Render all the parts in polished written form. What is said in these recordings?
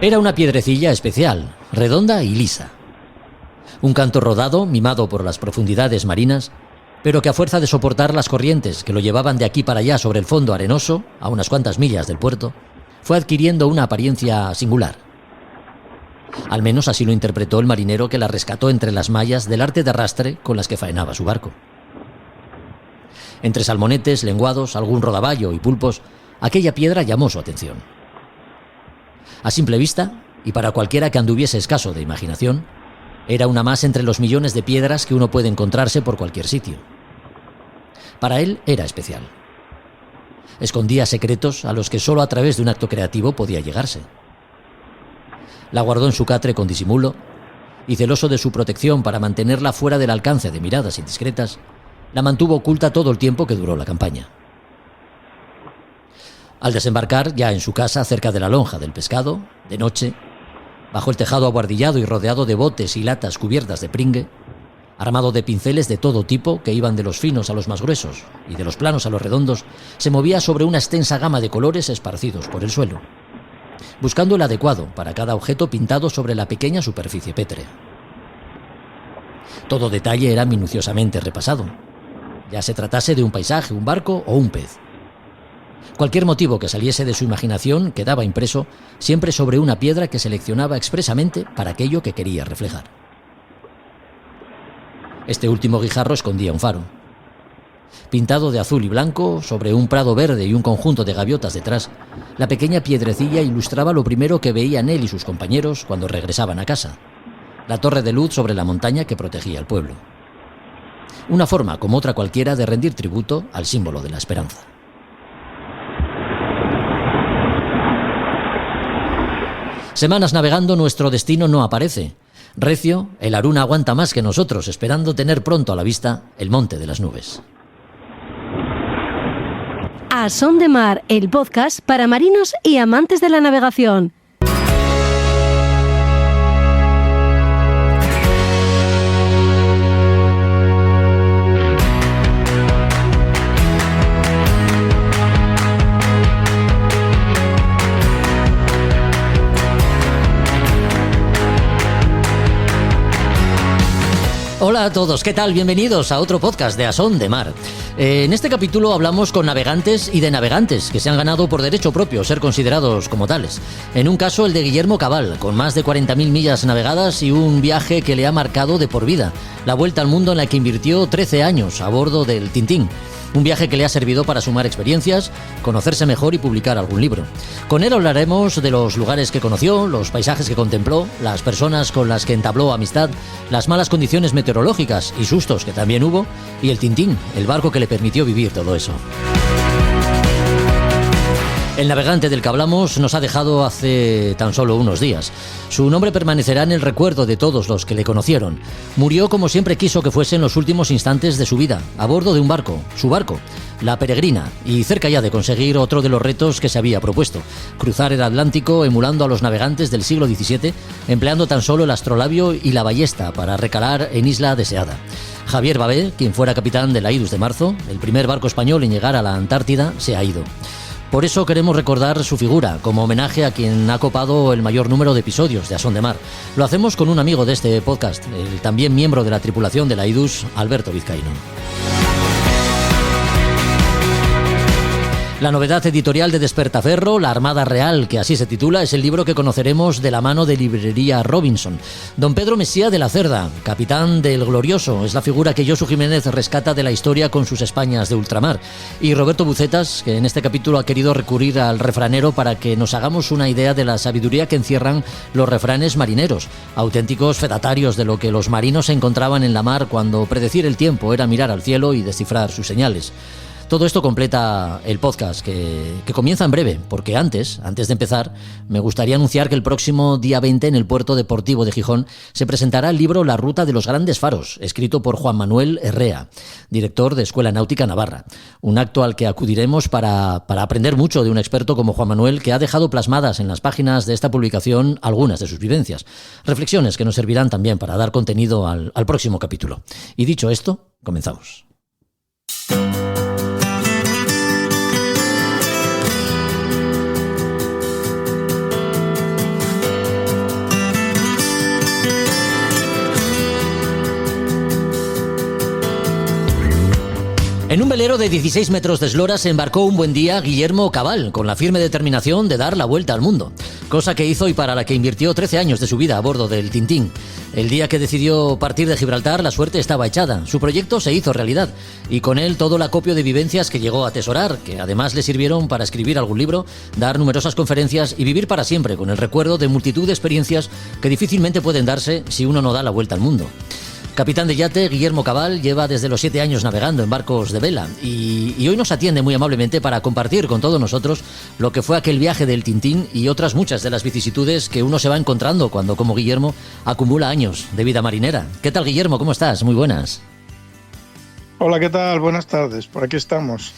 Era una piedrecilla especial, redonda y lisa. Un canto rodado, mimado por las profundidades marinas, pero que a fuerza de soportar las corrientes que lo llevaban de aquí para allá sobre el fondo arenoso, a unas cuantas millas del puerto, fue adquiriendo una apariencia singular. Al menos así lo interpretó el marinero que la rescató entre las mallas del arte de arrastre con las que faenaba su barco. Entre salmonetes, lenguados, algún rodaballo y pulpos, aquella piedra llamó su atención. A simple vista, y para cualquiera que anduviese escaso de imaginación, era una más entre los millones de piedras que uno puede encontrarse por cualquier sitio. Para él era especial. Escondía secretos a los que solo a través de un acto creativo podía llegarse. La guardó en su catre con disimulo y, celoso de su protección para mantenerla fuera del alcance de miradas indiscretas, la mantuvo oculta todo el tiempo que duró la campaña. Al desembarcar ya en su casa cerca de la lonja del pescado, de noche, bajo el tejado abuhardillado y rodeado de botes y latas cubiertas de pringue, armado de pinceles de todo tipo que iban de los finos a los más gruesos y de los planos a los redondos, se movía sobre una extensa gama de colores esparcidos por el suelo, buscando el adecuado para cada objeto pintado sobre la pequeña superficie pétrea. Todo detalle era minuciosamente repasado, ya se tratase de un paisaje, un barco o un pez. Cualquier motivo que saliese de su imaginación quedaba impreso siempre sobre una piedra que seleccionaba expresamente para aquello que quería reflejar. Este último guijarro escondía un faro. Pintado de azul y blanco, sobre un prado verde y un conjunto de gaviotas detrás, la pequeña piedrecilla ilustraba lo primero que veían él y sus compañeros cuando regresaban a casa: la torre de luz sobre la montaña que protegía al pueblo. Una forma, como otra cualquiera, de rendir tributo al símbolo de la esperanza. Semanas navegando, nuestro destino no aparece. Recio, el Aruna aguanta más que nosotros, esperando tener pronto a la vista el monte de las nubes. A Son de Mar, el podcast para marinos y amantes de la navegación. Hola a todos, ¿qué tal? Bienvenidos a otro podcast de A Son de Mar. En este capítulo hablamos con navegantes y de navegantes que se han ganado por derecho propio ser considerados como tales. En un caso, el de Guillermo Cabal, con más de 40.000 millas navegadas y un viaje que le ha marcado de por vida: la vuelta al mundo en la que invirtió 13 años a bordo del Tintín. Un viaje que le ha servido para sumar experiencias, conocerse mejor y publicar algún libro. Con él hablaremos de los lugares que conoció, los paisajes que contempló, las personas con las que entabló amistad, las malas condiciones meteorológicas y sustos que también hubo, y el Tintín, el barco que le permitió vivir todo eso. El navegante del que hablamos nos ha dejado hace tan solo unos días. Su nombre permanecerá en el recuerdo de todos los que le conocieron. Murió como siempre quiso que fuese en los últimos instantes de su vida, a bordo de un barco, su barco, la Peregrina, y cerca ya de conseguir otro de los retos que se había propuesto: cruzar el Atlántico emulando a los navegantes del siglo XVII, empleando tan solo el astrolabio y la ballesta para recalar en Isla Deseada. Javier Babé, quien fuera capitán de la Idus de marzo, el primer barco español en llegar a la Antártida, se ha ido. Por eso queremos recordar su figura, como homenaje a quien ha copado el mayor número de episodios de A Son de Mar. Lo hacemos con un amigo de este podcast, el también miembro de la tripulación de la Idus, Alberto Vizcaíno. La novedad editorial de Despertaferro, La Armada Real, que así se titula, es el libro que conoceremos de la mano de Librería Robinson. Don Pedro Mesía de la Cerda, capitán del Glorioso, es la figura que Josu Jiménez rescata de la historia con sus Españas de ultramar. Y Roberto Bucetas, que en este capítulo ha querido recurrir al refranero para que nos hagamos una idea de la sabiduría que encierran los refranes marineros, auténticos fedatarios de lo que los marinos se encontraban en la mar cuando predecir el tiempo era mirar al cielo y descifrar sus señales. Todo esto completa el podcast que comienza en breve, porque antes de empezar, me gustaría anunciar que el próximo día 20 en el Puerto Deportivo de Gijón se presentará el libro La Ruta de los Grandes Faros, escrito por Juan Manuel Herrea, director de Escuela Náutica Navarra. Un acto al que acudiremos para aprender mucho de un experto como Juan Manuel, que ha dejado plasmadas en las páginas de esta publicación algunas de sus vivencias. Reflexiones que nos servirán también para dar contenido al próximo capítulo. Y dicho esto, comenzamos. velero de 16 metros de eslora se embarcó un buen día Guillermo Cabal, con la firme determinación de dar la vuelta al mundo, cosa que hizo y para la que invirtió 13 años de su vida a bordo del Tintín. El día que decidió partir de Gibraltar, la suerte estaba echada. Su proyecto se hizo realidad y con él todo el acopio de vivencias que llegó a atesorar, que además le sirvieron para escribir algún libro, dar numerosas conferencias y vivir para siempre con el recuerdo de multitud de experiencias que difícilmente pueden darse si uno no da la vuelta al mundo. Capitán de yate, Guillermo Cabal lleva desde los 7 años navegando en barcos de vela y hoy nos atiende muy amablemente para compartir con todos nosotros lo que fue aquel viaje del Tintín y otras muchas de las vicisitudes que uno se va encontrando cuando, como Guillermo, acumula años de vida marinera. ¿Qué tal, Guillermo? ¿Cómo estás? Muy buenas. Hola, ¿qué tal? Buenas tardes, por aquí estamos.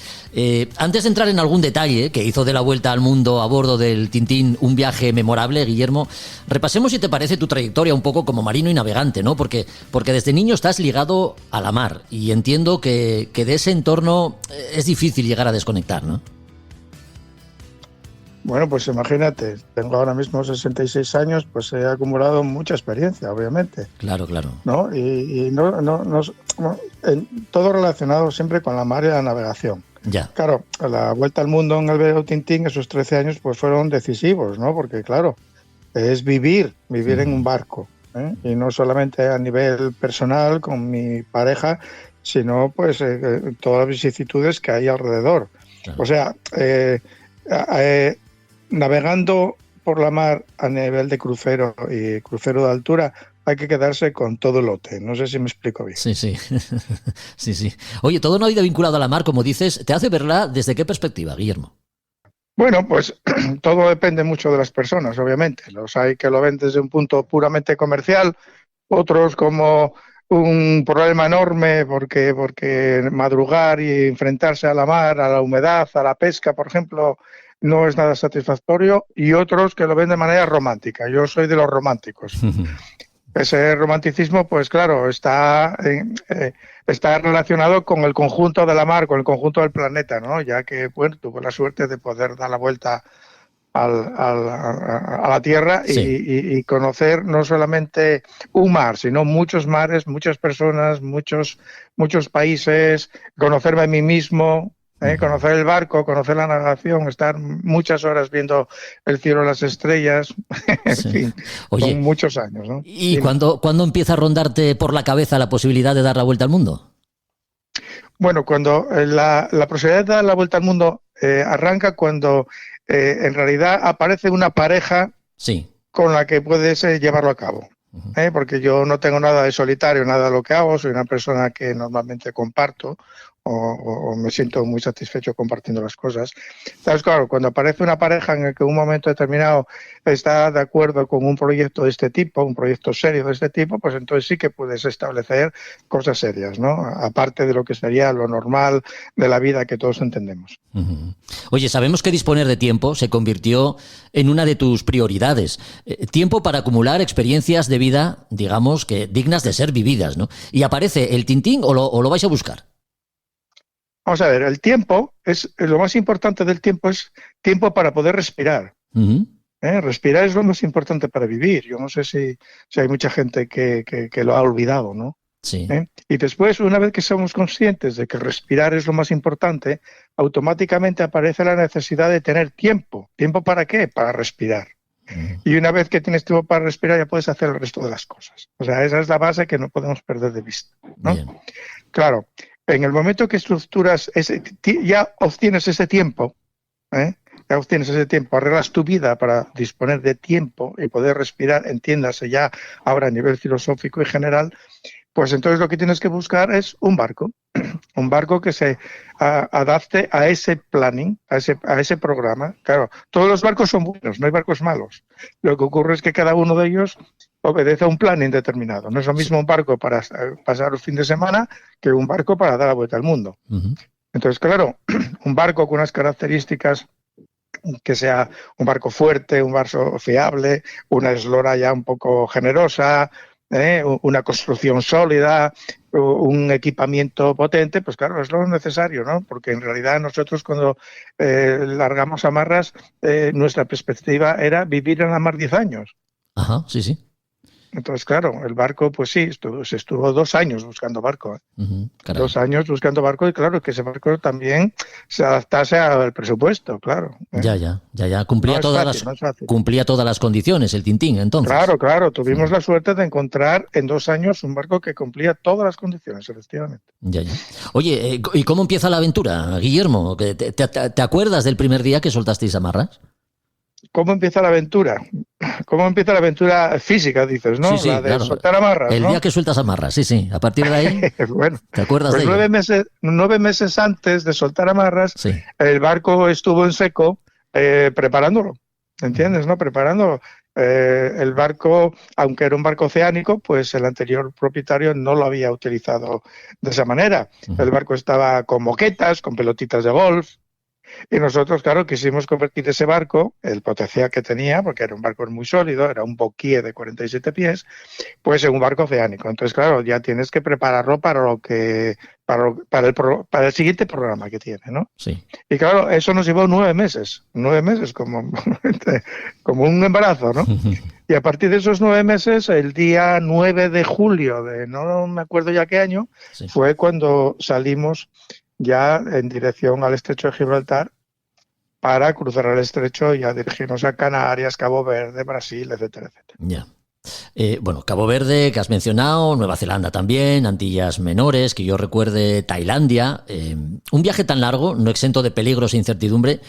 Antes de entrar en algún detalle que hizo de la vuelta al mundo a bordo del Tintín un viaje memorable, Guillermo, repasemos si te parece tu trayectoria un poco como marino y navegante, ¿no? Porque desde niño estás ligado a la mar y entiendo que de ese entorno es difícil llegar a desconectar, ¿no? Bueno, pues imagínate, tengo ahora mismo 66 años, pues he acumulado mucha experiencia, obviamente. Claro. ¿No? Y todo relacionado siempre con la mar y la navegación. Ya. Claro, la vuelta al mundo en el velero Tintín, esos 13 años, pues fueron decisivos, ¿no? Porque, claro, es vivir en un barco, ¿eh? Y no solamente a nivel personal con mi pareja, sino pues todas las vicisitudes que hay alrededor. Claro. O sea, navegando por la mar a nivel de crucero y crucero de altura, hay que quedarse con todo el lote. No sé si me explico bien. Sí. Sí. Oye, todo una vida vinculado a la mar, como dices, ¿te hace verla desde qué perspectiva, Guillermo? Bueno, pues todo depende mucho de las personas, obviamente. Los hay que lo ven desde un punto puramente comercial, otros como un problema enorme porque madrugar y enfrentarse a la mar, a la humedad, a la pesca, por ejemplo, no es nada satisfactorio, y otros que lo ven de manera romántica. Yo soy de los románticos. Ese romanticismo, pues claro, está relacionado con el conjunto de la mar, con el conjunto del planeta, ¿no? Ya que, bueno, tuve la suerte de poder dar la vuelta a la Tierra, sí. y conocer no solamente un mar, sino muchos mares, muchas personas, muchos países, conocerme a mí mismo, conocer el barco, conocer la navegación, estar muchas horas viendo el cielo, las estrellas, en fin, Oye, son muchos años, ¿no? ¿Y cuándo empieza a rondarte por la cabeza la posibilidad de dar la vuelta al mundo? Bueno, cuando la posibilidad de dar la vuelta al mundo arranca cuando en realidad aparece una pareja, sí, con la que puedes llevarlo a cabo. Porque yo no tengo nada de solitario, nada de lo que hago, soy una persona que normalmente comparto o me siento muy satisfecho compartiendo las cosas. Entonces, claro, cuando aparece una pareja en el que en un momento determinado está de acuerdo con un proyecto de este tipo, un proyecto serio de este tipo, pues entonces sí que puedes establecer cosas serias, ¿no? Aparte de lo que sería lo normal de la vida que todos entendemos. Oye, sabemos que disponer de tiempo se convirtió en una de tus prioridades. Tiempo para acumular experiencias de vida, digamos, que dignas de ser vividas, ¿no? ¿Y aparece el Tintín o lo vais a buscar? Vamos a ver, el tiempo lo más importante del tiempo es tiempo para poder respirar. Respirar es lo más importante para vivir. Yo no sé si hay mucha gente que lo ha olvidado, ¿no? Sí. Y después, una vez que somos conscientes de que respirar es lo más importante, automáticamente aparece la necesidad de tener tiempo. ¿Tiempo para qué? Para respirar. Y una vez que tienes tiempo para respirar, ya puedes hacer el resto de las cosas. O sea, esa es la base que no podemos perder de vista, ¿no? Bien. Claro. En el momento que estructuras, ya obtienes ese tiempo, arreglas tu vida para disponer de tiempo y poder respirar, entiéndase ya ahora a nivel filosófico y general, pues entonces lo que tienes que buscar es un barco que se adapte a ese planning, a ese programa. Claro, todos los barcos son buenos, no hay barcos malos. Lo que ocurre es que cada uno de ellos obedece a un planning determinado. No es lo mismo un barco para pasar el fin de semana que un barco para dar la vuelta al mundo. Entonces, claro, un barco con unas características, que sea un barco fuerte, un barco fiable, una eslora ya un poco generosa, una construcción sólida, un equipamiento potente, pues claro, es lo necesario, ¿no? Porque en realidad nosotros cuando largamos amarras, nuestra perspectiva era vivir en la mar 10 años. Ajá, sí. Entonces, claro, el barco, pues sí, se estuvo 2 años buscando barco. Caray. 2 años buscando barco y claro, que ese barco también se adaptase al presupuesto, claro. Ya. No es fácil, no es fácil. Cumplía todas las condiciones, el Tintín, entonces. Claro, tuvimos la suerte de encontrar en 2 años un barco que cumplía todas las condiciones, efectivamente. Ya. Oye, ¿y cómo empieza la aventura, Guillermo? ¿Te acuerdas del primer día que soltasteis amarras? ¿Cómo empieza la aventura? ¿Cómo empieza la aventura física, dices, no? Sí, la de claro. soltar amarras, El ¿no? día que sueltas amarras, sí. A partir de ahí, Bueno, ¿te acuerdas pues de ello? 9 meses antes de soltar amarras, Sí. el barco estuvo en seco preparándolo, ¿entiendes? ¿No? Preparándolo. El barco, aunque era un barco oceánico, pues el anterior propietario no lo había utilizado de esa manera. El barco estaba con moquetas, con pelotitas de golf, y nosotros, claro, quisimos convertir ese barco, el potencial que tenía, porque era un barco muy sólido, era un boquíe de 47 pies, pues en un barco oceánico. Entonces, claro, ya tienes que prepararlo para el siguiente programa que tiene, ¿no? Sí. Y claro, eso nos llevó 9 meses como, como un embarazo, ¿no? Y a partir de esos 9 meses, el día 9 de julio de no me acuerdo ya qué año, Sí. fue cuando salimos ya en dirección al estrecho de Gibraltar para cruzar el estrecho y a dirigirnos a Canarias, Cabo Verde, Brasil, etcétera, etcétera. Ya. Bueno, Cabo Verde, que has mencionado, Nueva Zelanda también, Antillas Menores, que yo recuerde, Tailandia. Un viaje tan largo, no exento de peligros e incertidumbre.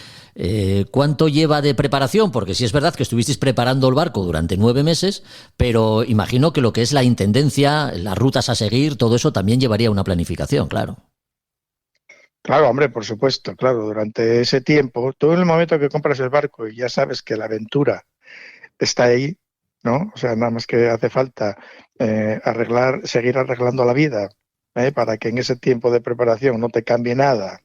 ¿Cuánto lleva de preparación? Porque sí es verdad que estuvisteis preparando el barco durante 9 meses, pero imagino que lo que es la intendencia, las rutas a seguir, todo eso también llevaría una planificación, claro. Claro, hombre, por supuesto, claro, durante ese tiempo, tú en el momento que compras el barco y ya sabes que la aventura está ahí, ¿no? O sea, nada más que hace falta seguir arreglando la vida, para que en ese tiempo de preparación no te cambie nada,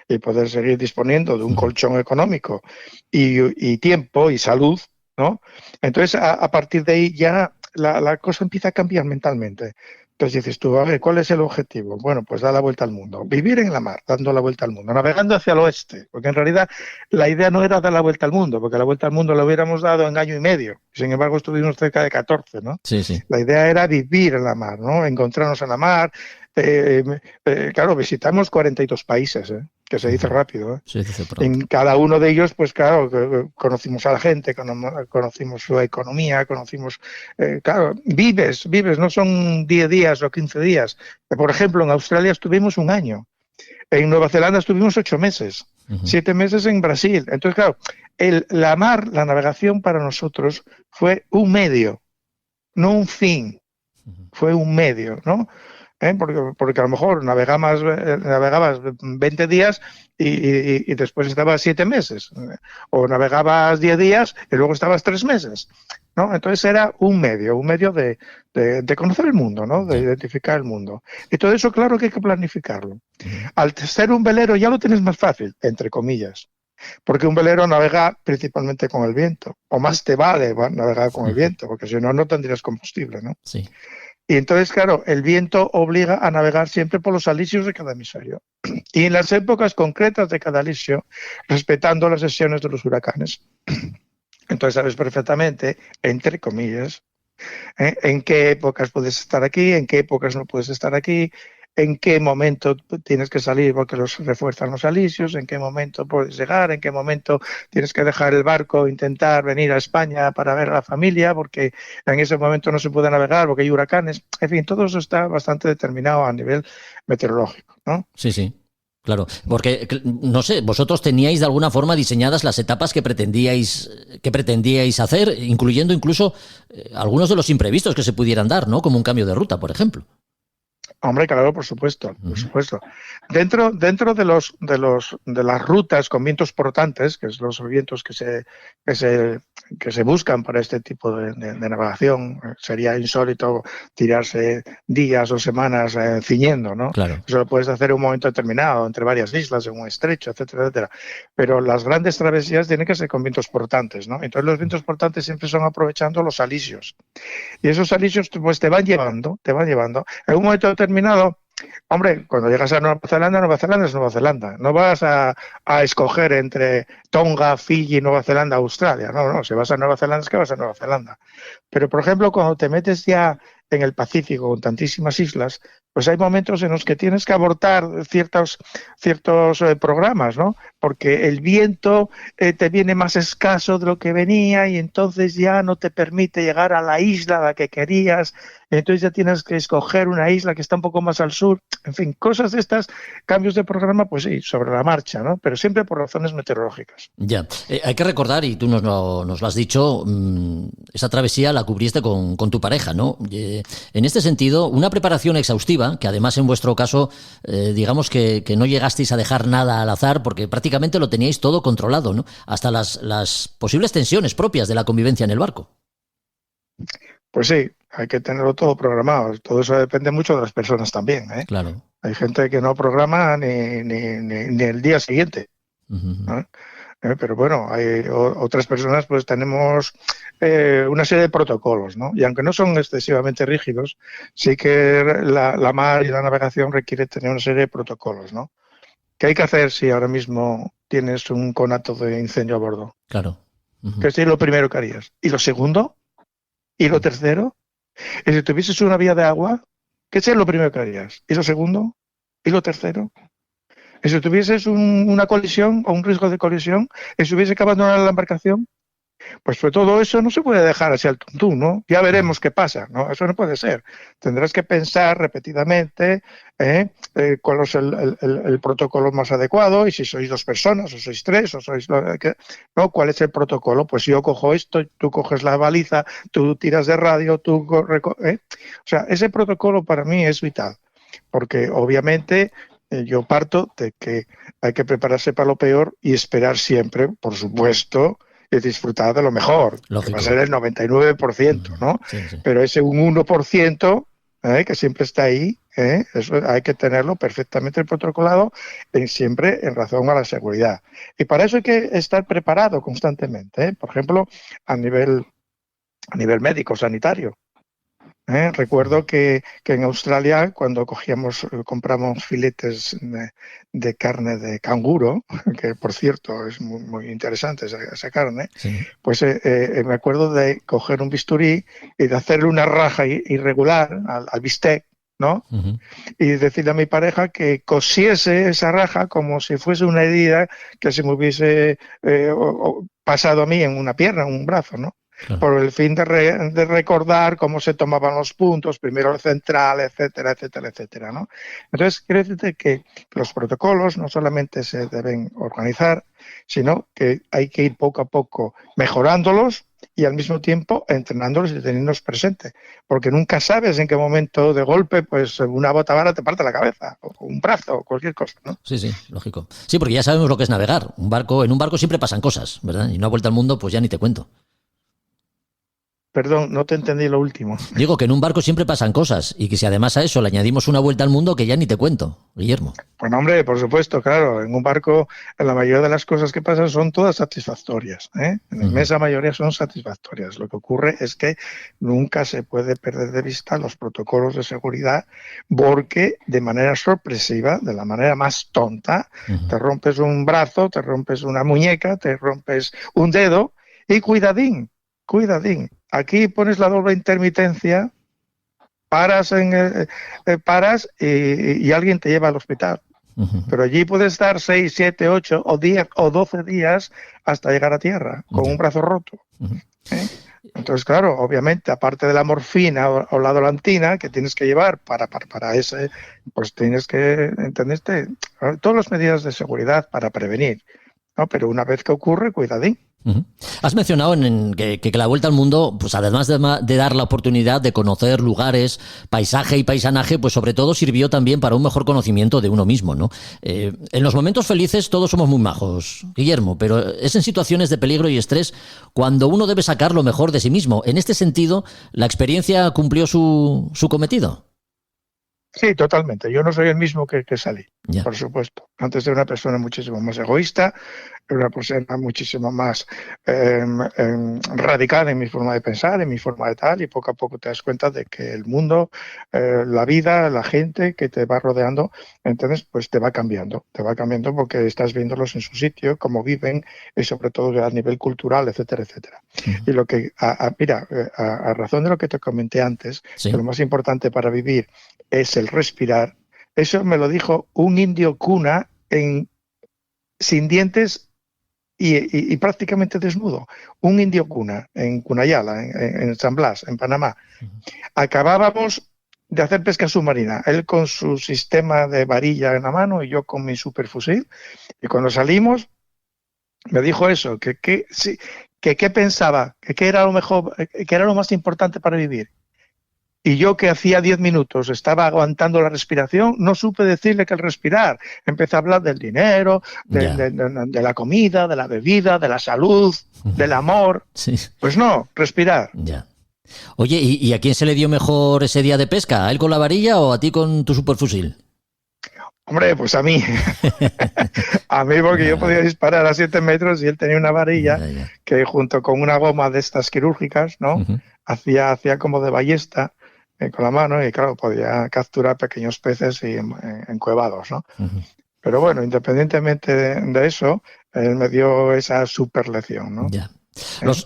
y poder seguir disponiendo de un colchón económico y tiempo y salud, ¿no? Entonces, a partir de ahí ya la cosa empieza a cambiar mentalmente. Entonces dices tú, a ver, ¿cuál es el objetivo? Bueno, pues dar la vuelta al mundo, vivir en la mar, dando la vuelta al mundo, navegando hacia el oeste, porque en realidad la idea no era dar la vuelta al mundo, porque la vuelta al mundo la hubiéramos dado en año y medio, sin embargo estuvimos cerca de 14, ¿no? Sí. La idea era vivir en la mar, ¿no? Encontrarnos en la mar. Claro, visitamos 42 países, que se dice rápido. Se dice pronto. En cada uno de ellos, pues claro, conocimos a la gente, conocimos su economía, claro, vives, no son 10 días o 15 días. Por ejemplo, en Australia estuvimos 1 año, en Nueva Zelanda estuvimos 8 meses, 7 meses en Brasil. Entonces, claro, la mar, la navegación para nosotros fue un medio, no un fin, fue un medio, ¿no? Porque a lo mejor navegabas 20 días y después estabas 7 meses, o navegabas 10 días y luego estabas 3 meses, ¿no? Entonces era un medio de conocer el mundo, ¿no? De identificar el mundo. Y todo eso, claro que hay que planificarlo. Al ser un velero ya lo tienes más fácil, entre comillas, porque un velero navega principalmente con el viento, o más te vale navegar con el viento, porque si no, no tendrías combustible, ¿no? Sí. Y entonces, claro, el viento obliga a navegar siempre por los alisios de cada hemisferio. Y en las épocas concretas de cada alisio, respetando las sesiones de los huracanes. Entonces sabes perfectamente, entre comillas, en qué épocas puedes estar aquí, en qué épocas no puedes estar aquí, en qué momento tienes que salir porque los refuerzan los alisios, en qué momento puedes llegar, en qué momento tienes que dejar el barco e intentar venir a España para ver a la familia, porque en ese momento no se puede navegar porque hay huracanes. En fin, todo eso está bastante determinado a nivel meteorológico, ¿no? Sí. Claro, porque, no sé, vosotros teníais de alguna forma diseñadas las etapas que pretendíais hacer, incluyendo incluso algunos de los imprevistos que se pudieran dar, ¿no? Como un cambio de ruta, por ejemplo. Hombre, claro, por supuesto, por supuesto. Dentro de las rutas con vientos portantes, que son los vientos que se buscan para este tipo de navegación, sería insólito tirarse días o semanas ciñendo, ¿no? Claro. Eso lo puedes hacer en un momento determinado, entre varias islas, en un estrecho, etcétera, etcétera. Pero las grandes travesías tienen que ser con vientos portantes, ¿no? Entonces los vientos portantes siempre son aprovechando los alisios. Y esos alisios pues te van llevando. En un momento determinado, Hombre, cuando llegas a Nueva Zelanda, Nueva Zelanda es Nueva Zelanda. No vas a escoger entre Tonga, Fiji, Nueva Zelanda, Australia. No, no, si vas a Nueva Zelanda es que vas a Nueva Zelanda. Pero, por ejemplo, cuando te metes ya en el Pacífico con tantísimas islas, pues hay momentos en los que tienes que abortar ciertos programas, ¿no? Porque el viento te viene más escaso de lo que venía y entonces ya no te permite llegar a la isla a la que querías. Entonces ya tienes que escoger una isla que está un poco más al sur. En fin, cosas de estas, cambios de programa, pues sí, sobre la marcha, ¿no? Pero siempre por razones meteorológicas. Ya, hay que recordar, y tú nos lo has dicho, esa travesía la cubriste con tu pareja, ¿no? En este sentido, una preparación exhaustiva, que además en vuestro caso, digamos que no llegasteis a dejar nada al azar, porque prácticamente lo teníais todo controlado, ¿no? Hasta las posibles tensiones propias de la convivencia en el barco. Pues sí, hay que tenerlo todo programado. Todo eso depende mucho de las personas también, ¿eh? Claro. Hay gente que no programa ni el día siguiente, ¿no? Pero bueno, hay otras personas, pues tenemos una serie de protocolos, ¿no? Y aunque no son excesivamente rígidos, sí que la mar y la navegación requiere tener una serie de protocolos, ¿no? ¿Qué hay que hacer si ahora mismo tienes un conato de incendio a bordo? Claro. ¿Qué es lo primero que harías? ¿Y lo segundo? ¿Y lo tercero? Y si tuvieses una vía de agua, ¿qué es lo primero que harías? ¿Y lo segundo? ¿Y lo tercero? Y si tuvieses una colisión o un riesgo de colisión, y si hubiese que abandonar la embarcación, pues todo eso no se puede dejar así al tuntún, ¿no? Ya veremos qué pasa, ¿no? Eso no puede ser. Tendrás que pensar repetidamente cuál es el protocolo más adecuado, y si sois 2 personas, o sois 3, o sois... ¿no? ¿Cuál es el protocolo? Pues yo cojo esto, tú coges la baliza, tú tiras de radio, O sea, ese protocolo para mí es vital, porque obviamente yo parto de que hay que prepararse para lo peor y esperar siempre, por supuesto, y disfrutar de lo mejor, lógico, que va a ser el 99%, ¿no? Sí, sí. Pero ese 1% que siempre está ahí, eso hay que tenerlo perfectamente protocolado, siempre en razón a la seguridad. Y para eso hay que estar preparado constantemente, por ejemplo, a nivel médico, sanitario. Recuerdo que en Australia, cuando compramos filetes de carne de canguro, que por cierto es muy, muy interesante esa carne, Sí. pues me acuerdo de coger un bisturí y de hacerle una raja irregular al bistec, ¿no? Uh-huh. Y decirle a mi pareja que cosiese esa raja como si fuese una herida que se me hubiese pasado a mí en una pierna, en un brazo, ¿no? Claro. Por el fin de recordar cómo se tomaban los puntos, primero el central, etcétera, etcétera, etcétera, ¿no? Entonces, quiero decirte que los protocolos no solamente se deben organizar, sino que hay que ir poco a poco mejorándolos y al mismo tiempo entrenándolos y teniéndolos presentes, porque nunca sabes en qué momento de golpe pues una botavara te parte la cabeza, o un brazo, o cualquier cosa, ¿no? Sí, sí, lógico. Sí, porque ya sabemos lo que es navegar. En un barco siempre pasan cosas, ¿verdad? Y una vuelta al mundo, pues ya ni te cuento. Perdón, no te entendí lo último. Digo que en un barco siempre pasan cosas y que si además a eso le añadimos una vuelta al mundo, que ya ni te cuento, Guillermo. Bueno, hombre, por supuesto, claro. En un barco la mayoría de las cosas que pasan son todas satisfactorias, ¿eh? En la inmensa mayoría son satisfactorias. Lo que ocurre es que nunca se puede perder de vista los protocolos de seguridad, porque de manera sorpresiva, de la manera más tonta, te rompes un brazo, te rompes una muñeca, te rompes un dedo y cuidadín. Aquí pones la doble intermitencia, paras y alguien te lleva al hospital. Pero allí puedes estar 6, 7, 8 o 10 o 12 días hasta llegar a tierra con un brazo roto. Entonces, claro, obviamente, aparte de la morfina o la dolantina que tienes que llevar para ese, pues tienes que, ¿entendiste? Todas las medidas de seguridad para prevenir, ¿no? Pero una vez que ocurre, cuidadín. Has mencionado que la vuelta al mundo, pues además de dar la oportunidad de conocer lugares, paisaje y paisanaje, pues sobre todo sirvió también para un mejor conocimiento de uno mismo, ¿no? En los momentos felices todos somos muy majos, Guillermo, pero es en situaciones de peligro y estrés cuando uno debe sacar lo mejor de sí mismo. En este sentido, ¿la experiencia cumplió su cometido? Sí, totalmente. Yo no soy el mismo que salí, Ya. por supuesto. Antes era una persona muchísimo más egoísta, era una persona muchísimo más radical en mi forma de pensar, en mi forma de tal, y poco a poco te das cuenta de que el mundo, la vida, la gente que te va rodeando, entonces pues te va cambiando porque estás viéndolos en su sitio, cómo viven, y sobre todo a nivel cultural, etcétera, etcétera. Y lo que, mira, a razón de lo que te comenté antes, que Sí. lo más importante para vivir es el respirar. Eso me lo dijo un indio cuna sin dientes y prácticamente desnudo. Un indio cuna en Cunayala, en San Blas, en Panamá. Acabábamos de hacer pesca submarina. Él con su sistema de varilla en la mano y yo con mi superfusil. Y cuando salimos, me dijo eso, que qué pensaba, que era lo mejor, que era lo más importante para vivir. Y yo, que hacía 10 minutos estaba aguantando la respiración, no supe decirle que el respirar. Empecé a hablar del dinero, de la comida, de la bebida, de la salud, del amor. Sí. Pues no, respirar. Ya. Oye, ¿y a quién se le dio mejor ese día de pesca? ¿A él con la varilla o a ti con tu superfusil? Hombre, pues a mí. A mí, porque yo podía disparar a 7 metros y él tenía una varilla que junto con una goma de estas quirúrgicas, ¿no? Hacía como de ballesta con la mano y claro, podía capturar pequeños peces y encuevados, ¿no? Pero bueno, independientemente de eso, él me dio esa super lección, ¿no? Ya.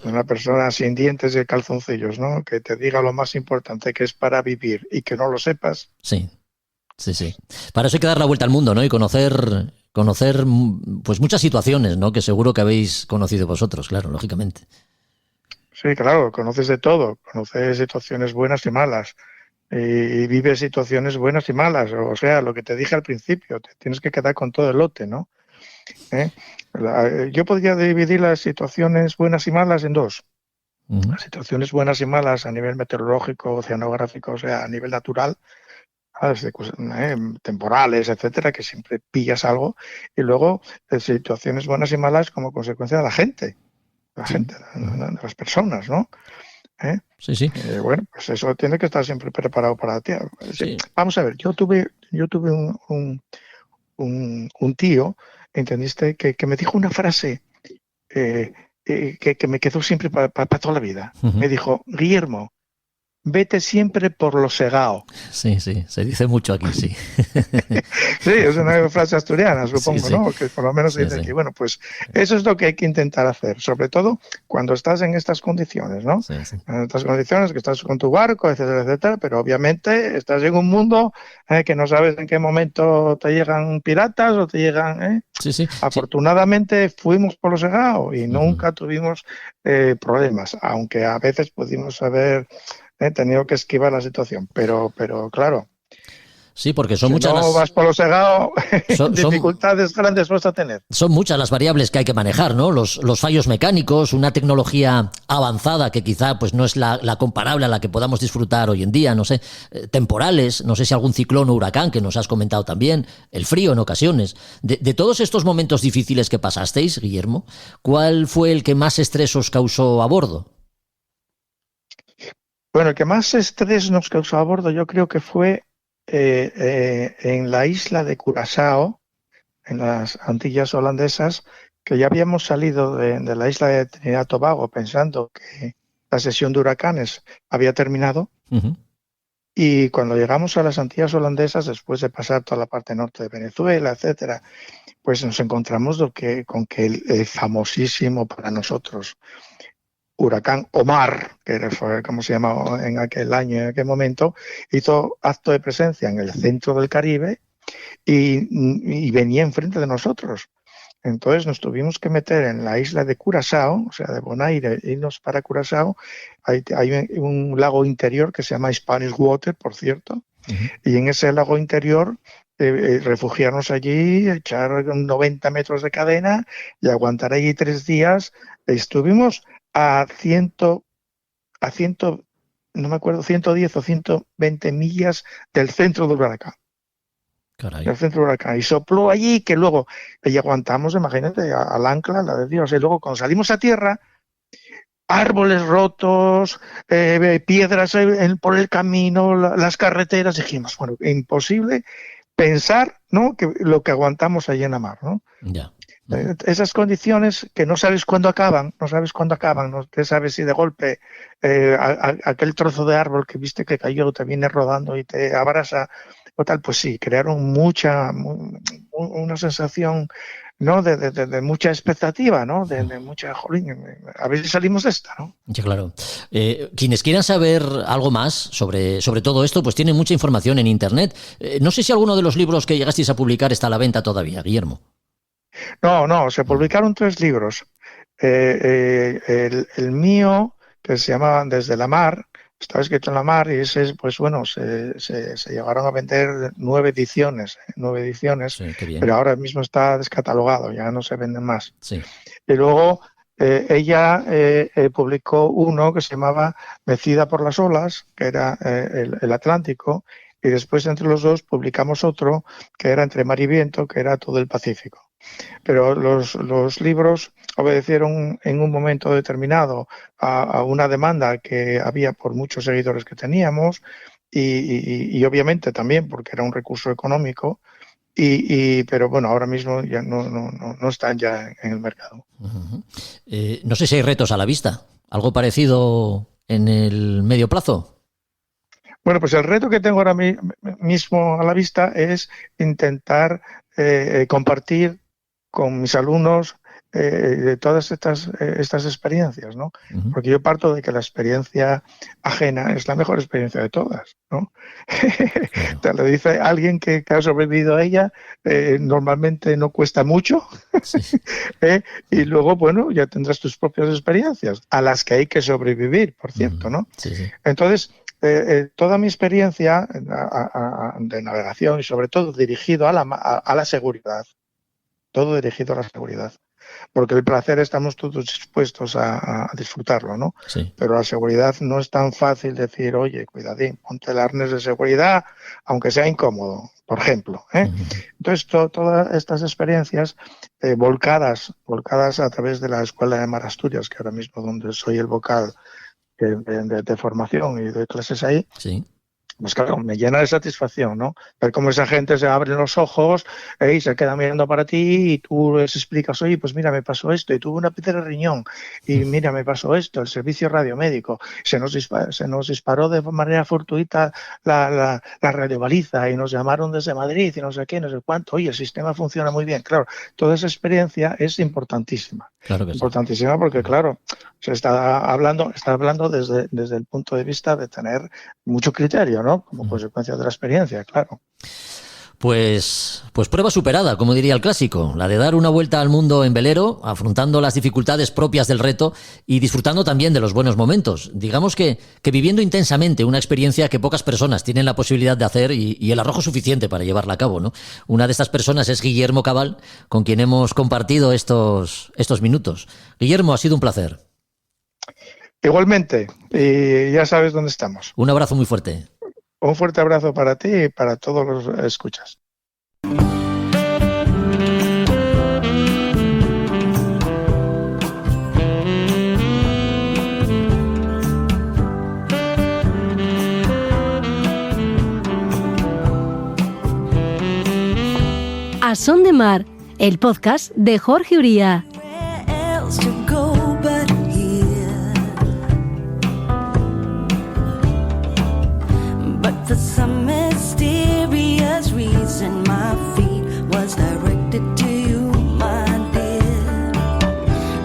Una persona sin dientes y calzoncillos, ¿no? Que te diga lo más importante que es para vivir y que no lo sepas. Sí. Para eso hay que dar la vuelta al mundo, ¿no? Y conocer pues muchas situaciones, ¿no? Que seguro que habéis conocido vosotros, claro, lógicamente. Sí, claro, conoces de todo, conoces situaciones buenas y malas y vives situaciones buenas y malas, o sea, lo que te dije al principio, te tienes que quedar con todo el lote, ¿no? Yo podría dividir las situaciones buenas y malas en dos. Las situaciones buenas y malas a nivel meteorológico, oceanográfico, o sea, a nivel natural, temporales, etcétera, que siempre pillas algo, y luego situaciones buenas y malas como consecuencia de la gente, de las personas, ¿no? Sí. Bueno, pues eso tiene que estar siempre preparado para ti. Sí. Vamos a ver, yo tuve un tío, ¿entendiste? Que me dijo una frase que me quedó siempre para toda la vida. Me dijo, Guillermo, vete siempre por lo segao. Sí, se dice mucho aquí, sí. Sí, es una frase asturiana, supongo, Sí. ¿no? Que por lo menos dice aquí. Bueno, pues eso es lo que hay que intentar hacer, sobre todo cuando estás en estas condiciones, ¿no? Sí. En estas condiciones que estás con tu barco, etcétera, etcétera, pero obviamente estás en un mundo que no sabes en qué momento te llegan piratas o te llegan... Sí. Afortunadamente fuimos por lo segao y nunca tuvimos problemas, aunque a veces pudimos haber... tenido que esquivar la situación, pero claro. Sí, porque son si muchas no vas por lo segado, dificultades grandes vas a tener. Son muchas las variables que hay que manejar, ¿no? Los fallos mecánicos, una tecnología avanzada que quizá pues no es la comparable a la que podamos disfrutar hoy en día, no sé, temporales, no sé si algún ciclón o huracán que nos has comentado también, el frío en ocasiones. De todos estos momentos difíciles que pasasteis, Guillermo, ¿cuál fue el que más estrés os causó a bordo? Bueno, el que más estrés nos causó a bordo yo creo que fue en la isla de Curazao, en las Antillas holandesas, que ya habíamos salido de la isla de Trinidad y Tobago pensando que la sesión de huracanes había terminado. Y cuando llegamos a las Antillas holandesas, después de pasar toda la parte norte de Venezuela, etcétera, pues nos encontramos con que el famosísimo para nosotros huracán Omar, que fue como se llamaba en aquel año, en aquel momento, hizo acto de presencia en el centro del Caribe y venía enfrente de nosotros. Entonces nos tuvimos que meter en la isla de Curazao, o sea, de Bonaire, irnos para Curazao. Hay un lago interior que se llama Spanish Water, por cierto, y en ese lago interior refugiarnos allí, echar 90 metros de cadena y aguantar allí 3 días. Estuvimos a 110 o 120 millas del centro del huracán. Caray. Del centro del huracán. Y sopló allí que luego y aguantamos, imagínate, al ancla, la de Dios. Y luego cuando salimos a tierra, árboles rotos, piedras por el camino, las carreteras. Dijimos, bueno, imposible pensar, ¿no?, que lo que aguantamos allí en la mar, ¿no? Ya. Esas condiciones que no sabes cuándo acaban, no te sabes si de golpe aquel trozo de árbol que viste que cayó te viene rodando y te abraza o tal, pues sí, crearon una sensación, ¿no?, de mucha expectativa, ¿no?, de mucha, jolín, a ver si salimos de esta, ¿no? Ya, claro. Quienes quieran saber algo más sobre todo esto, pues tienen mucha información en Internet. No sé si alguno de los libros que llegasteis a publicar está a la venta todavía, Guillermo. No, se publicaron 3 libros. El mío, que se llamaba Desde la Mar, estaba escrito en la mar, y ese, pues bueno, se llegaron a vender 9 ediciones, Sí, qué bien. pero ahora mismo está descatalogado, ya no se venden más. Sí. Y luego ella publicó uno que se llamaba Mecida por las olas, que era el Atlántico, y después entre los dos publicamos otro que era Entre mar y viento, que era todo el Pacífico. Pero los libros obedecieron en un momento determinado a una demanda que había por muchos seguidores que teníamos y obviamente también porque era un recurso económico, pero bueno, ahora mismo ya no están ya en el mercado. Uh-huh. No sé si hay retos a la vista. ¿Algo parecido en el medio plazo? Bueno, pues el reto que tengo ahora mismo a la vista es intentar compartir con mis alumnos de todas estas experiencias, ¿no? Uh-huh. Porque yo parto de que la experiencia ajena es la mejor experiencia de todas, ¿no? Claro. Te lo dice alguien que ha sobrevivido a ella, normalmente no cuesta mucho, Sí. Y luego, bueno, ya tendrás tus propias experiencias, a las que hay que sobrevivir, por cierto, ¿no? Sí, sí. Entonces, toda mi experiencia de navegación y sobre todo dirigido a la seguridad, todo dirigido a la seguridad, porque el placer estamos todos dispuestos a disfrutarlo, ¿no? Sí. Pero la seguridad no es tan fácil decir, oye, cuidadín, ponte el arnés de seguridad, aunque sea incómodo, por ejemplo, ¿eh? Uh-huh. Entonces, todas estas experiencias volcadas a través de la Escuela de Mar Asturias, que ahora mismo donde soy el vocal de formación y doy clases ahí, Sí. pues claro, me llena de satisfacción, ¿no? Ver cómo esa gente se abre los ojos y se queda mirando para ti y tú les explicas, oye, pues mira, me pasó esto y tuve una piedra de riñón y mira, me pasó esto, el servicio radiomédico, se nos disparó de manera fortuita la radiobaliza y nos llamaron desde Madrid y no sé qué, no sé cuánto, oye, el sistema funciona muy bien. Claro, toda esa experiencia es importantísima. Claro que sí. Importantísima porque, claro, se está hablando desde el punto de vista de tener mucho criterio, ¿no? Como consecuencia de la experiencia, claro. Pues prueba superada, como diría el clásico, la de dar una vuelta al mundo en velero, afrontando las dificultades propias del reto y disfrutando también de los buenos momentos. Digamos que viviendo intensamente una experiencia que pocas personas tienen la posibilidad de hacer y el arrojo suficiente para llevarla a cabo, ¿no? Una de estas personas es Guillermo Cabal, con quien hemos compartido estos minutos. Guillermo, ha sido un placer. Igualmente, y ya sabes dónde estamos. Un abrazo muy fuerte. Un fuerte abrazo para ti y para todos los escuchas. A Son de Mar, el podcast de Jorge Uría. For some mysterious reason, my feet was directed to you, my dear.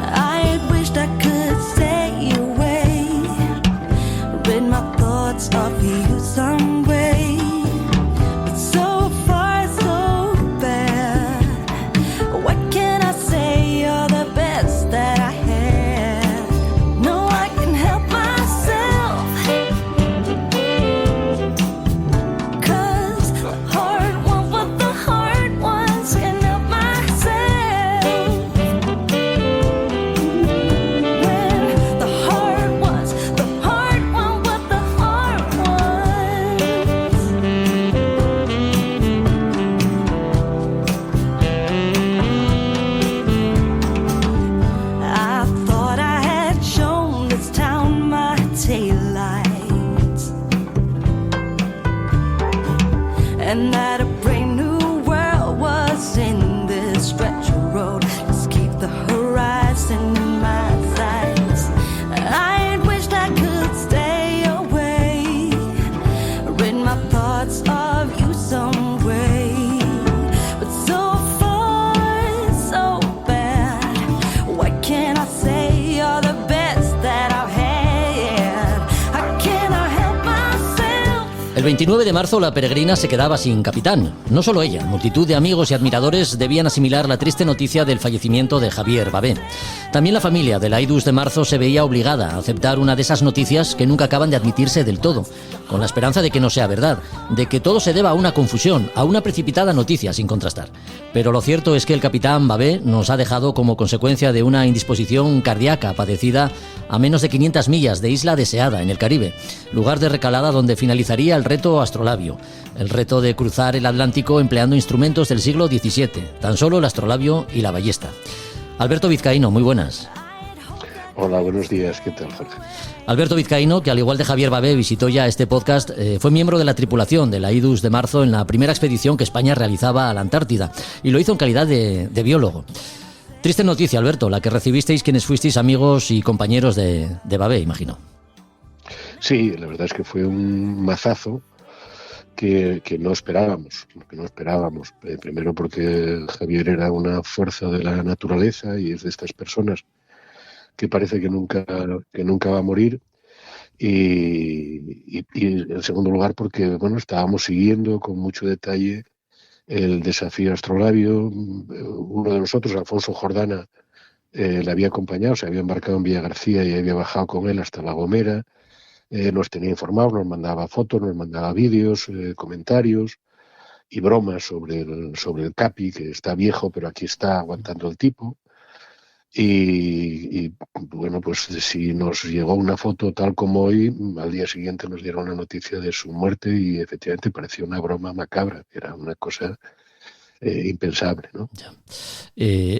I wished I could stay away, rid my thoughts of you some way. But so far, so bad. What can I say? You're El 29 de marzo la peregrina se quedaba sin capitán. No solo ella, multitud de amigos y admiradores debían asimilar la triste noticia del fallecimiento de Javier Babé. También la familia del Aidus de Marzo se veía obligada a aceptar una de esas noticias que nunca acaban de admitirse del todo, con la esperanza de que no sea verdad, de que todo se deba a una confusión, a una precipitada noticia sin contrastar. Pero lo cierto es que el capitán Babé nos ha dejado como consecuencia de una indisposición cardíaca padecida a menos de 500 millas de Isla Deseada, en el Caribe, lugar de recalada donde finalizaría el reto astrolabio, el reto de cruzar el Atlántico empleando instrumentos del siglo XVII, tan solo el astrolabio y la ballesta. Alberto Vizcaíno, muy buenas. Hola, buenos días, ¿qué tal, Jorge? Alberto Vizcaíno, que al igual de Javier Babé visitó ya este podcast, fue miembro de la tripulación del Aidus de Marzo en la primera expedición que España realizaba a la Antártida, y lo hizo en calidad de biólogo. Triste noticia, Alberto, la que recibisteis quienes fuisteis amigos y compañeros de Babé, imagino. Sí, la verdad es que fue un mazazo que no esperábamos. Primero porque Javier era una fuerza de la naturaleza y es de estas personas que parece que nunca va a morir. Y en segundo lugar porque estábamos siguiendo con mucho detalle el desafío astrolabio. Uno de nosotros, Alfonso Jordana, le había acompañado, se había embarcado en Villa García y había bajado con él hasta La Gomera. Nos tenía informados, nos mandaba fotos, nos mandaba vídeos, comentarios y bromas sobre el Capi, que está viejo, pero aquí está aguantando el tipo. Y bueno, pues si nos llegó una foto tal como hoy, al día siguiente nos dieron la noticia de su muerte y efectivamente parecía una broma macabra, era una cosa impensable, ¿no? Ya.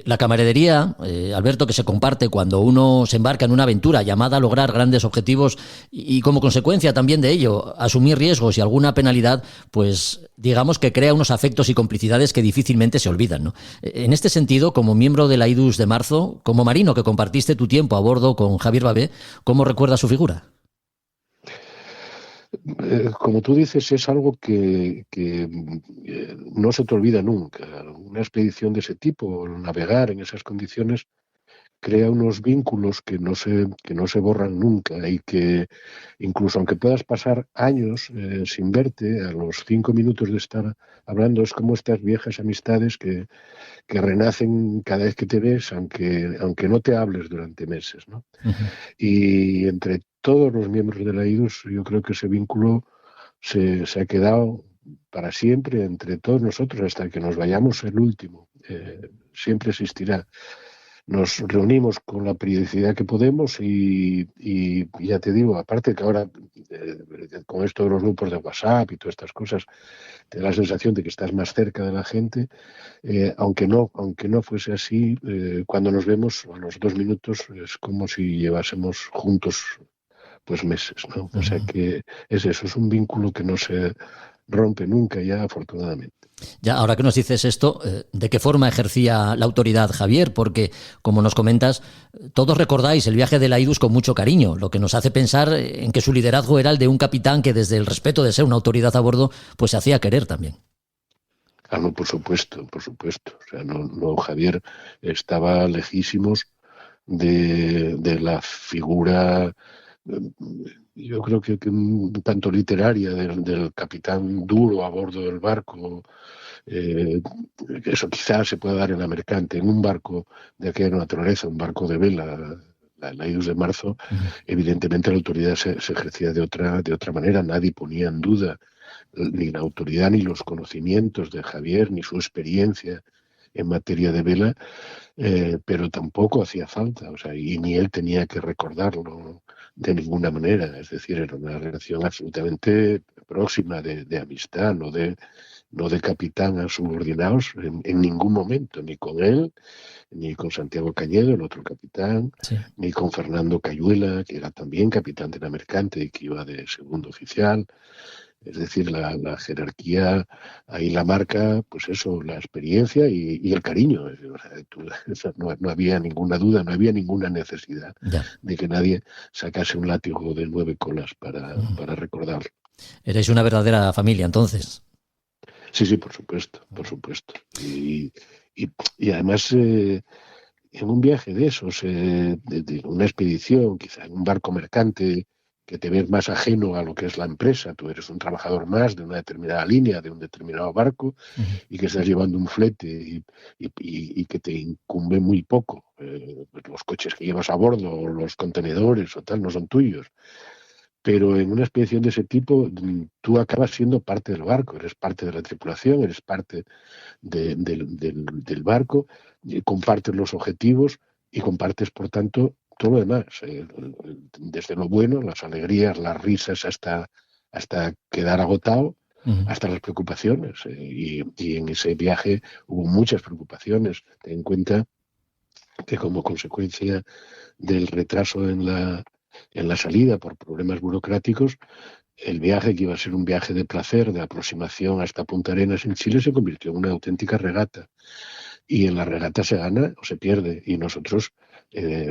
La camaradería, Alberto, que se comparte cuando uno se embarca en una aventura llamada a lograr grandes objetivos y como consecuencia también de ello, asumir riesgos y alguna penalidad, pues digamos que crea unos afectos y complicidades que difícilmente se olvidan, ¿no? En este sentido, como miembro del Aidus de Marzo, como marino que compartiste tu tiempo a bordo con Javier Babé, ¿cómo recuerdas su figura? Como tú dices, es algo que no se te olvida nunca. Una expedición de ese tipo, navegar en esas condiciones, crea unos vínculos que no se borran nunca y que incluso aunque puedas pasar años sin verte, a los 5 minutos de estar hablando, es como estas viejas amistades que renacen cada vez que te ves, aunque no te hables durante meses, ¿no? Uh-huh. Y entre todos los miembros de la IDUS, yo creo que ese vínculo se ha quedado para siempre entre todos nosotros hasta que nos vayamos el último. Siempre existirá. Nos reunimos con la periodicidad que podemos y ya te digo, aparte que ahora con esto de los grupos de WhatsApp y todas estas cosas, te da la sensación de que estás más cerca de la gente, aunque no fuese así, cuando nos vemos a los 2 minutos es como si llevásemos juntos pues meses, ¿no? O sea que es eso, es un vínculo que no se rompe nunca ya, afortunadamente. Ya, ahora que nos dices esto, ¿de qué forma ejercía la autoridad Javier? Porque, como nos comentas, todos recordáis el viaje de la Aidus con mucho cariño, lo que nos hace pensar en que su liderazgo era el de un capitán que desde el respeto de ser una autoridad a bordo, pues se hacía querer también. Ah, no, por supuesto. O sea, no, Javier estaba lejísimos de la figura, yo creo que un tanto literaria del capitán duro a bordo del barco. Eso quizás se pueda dar en la mercante, en un barco de aquella naturaleza, un barco de vela, la Aidus de Marzo. Evidentemente la autoridad se ejercía de otra manera, nadie ponía en duda ni la autoridad ni los conocimientos de Javier ni su experiencia en materia de vela, pero tampoco hacía falta, o sea, y ni él tenía que recordarlo de ninguna manera. Es decir, era una relación absolutamente próxima de amistad, no de capitán a subordinados en ningún momento, ni con él, ni con Santiago Cañedo, el otro capitán, sí, ni con Fernando Cayuela, que era también capitán de la mercante y que iba de segundo oficial. Es decir, la jerarquía ahí la marca, pues eso, la experiencia y el cariño. No había ninguna duda, no había ninguna necesidad de que nadie sacase un látigo de 9 colas para recordarlo. Erais una verdadera familia, entonces. Sí, por supuesto. Y además, en un viaje de esos, de una expedición, quizá en un barco mercante, que te ves más ajeno a lo que es la empresa. Tú eres un trabajador más de una determinada línea, de un determinado barco, y que estás llevando un flete y que te incumbe muy poco. Los coches que llevas a bordo, o los contenedores o tal, no son tuyos. Pero en una expedición de ese tipo, tú acabas siendo parte del barco, eres parte de la tripulación, eres parte del barco, compartes los objetivos y compartes, por tanto, todo lo demás, desde lo bueno, las alegrías, las risas, hasta quedar agotado, hasta las preocupaciones. Y en ese viaje hubo muchas preocupaciones. Ten en cuenta que como consecuencia del retraso en la salida por problemas burocráticos, el viaje, que iba a ser un viaje de placer, de aproximación hasta Punta Arenas en Chile, se convirtió en una auténtica regata. Y en la regata se gana o se pierde. Y nosotros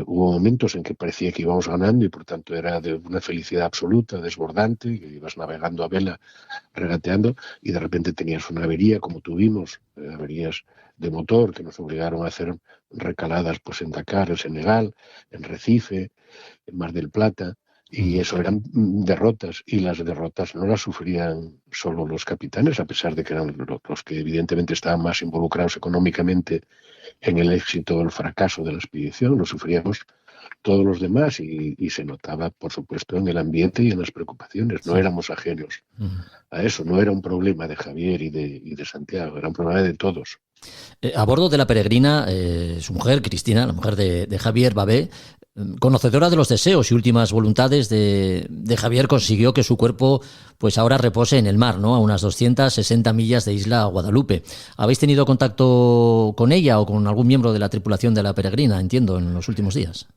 hubo momentos en que parecía que íbamos ganando y por tanto era de una felicidad absoluta, desbordante, que ibas navegando a vela, regateando, y de repente tenías una avería, como tuvimos, averías de motor que nos obligaron a hacer recaladas pues en Dakar, en Senegal, en Recife, en Mar del Plata. Y eso eran derrotas, y las derrotas no las sufrían solo los capitanes, a pesar de que eran los que evidentemente estaban más involucrados económicamente en el éxito o el fracaso de la expedición, lo sufríamos todos los demás, y se notaba, por supuesto, en el ambiente y en las preocupaciones. No éramos ajenos a eso, no era un problema de Javier y de Santiago, era un problema de todos. A bordo de la Peregrina, su mujer, Cristina, la mujer de Javier Babé, conocedora de los deseos y últimas voluntades de Javier, consiguió que su cuerpo pues ahora repose en el mar, ¿no? A unas 260 millas de Isla Guadalupe. ¿Habéis tenido contacto con ella o con algún miembro de la tripulación de la Peregrina, entiendo, en los últimos días?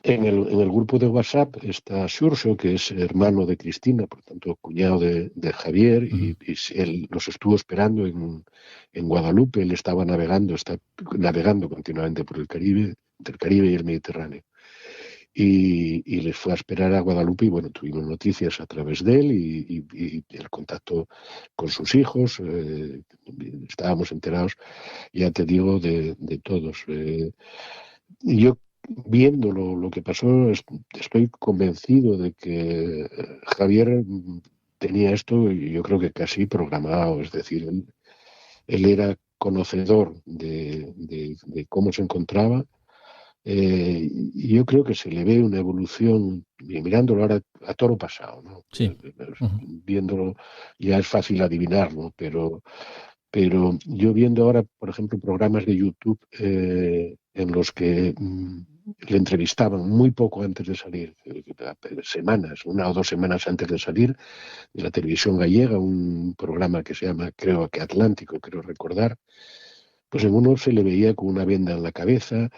En el grupo de WhatsApp está Xurxo, que es hermano de Cristina, por tanto cuñado de Javier, y él los estuvo esperando en Guadalupe. Él estaba está navegando continuamente por el Caribe, entre el Caribe y el Mediterráneo. Y les fue a esperar a Guadalupe, y bueno, tuvimos noticias a través de él y el contacto con sus hijos. Estábamos enterados, ya te digo, de todos. Yo, viendo lo que pasó, estoy convencido de que Javier tenía esto, y yo creo que casi programado. Es decir, él era conocedor de cómo se encontraba. Y yo creo que se le ve una evolución, y mirándolo ahora a toro pasado, ¿no? Sí. Viéndolo ya es fácil adivinarlo, pero yo viendo ahora, por ejemplo, programas de YouTube en los que le entrevistaban muy poco antes de salir, semanas, 1 o 2 semanas antes de salir, de la televisión gallega, un programa que se llama, creo que Atlántico, creo recordar, pues en uno se le veía con una venda en la cabeza.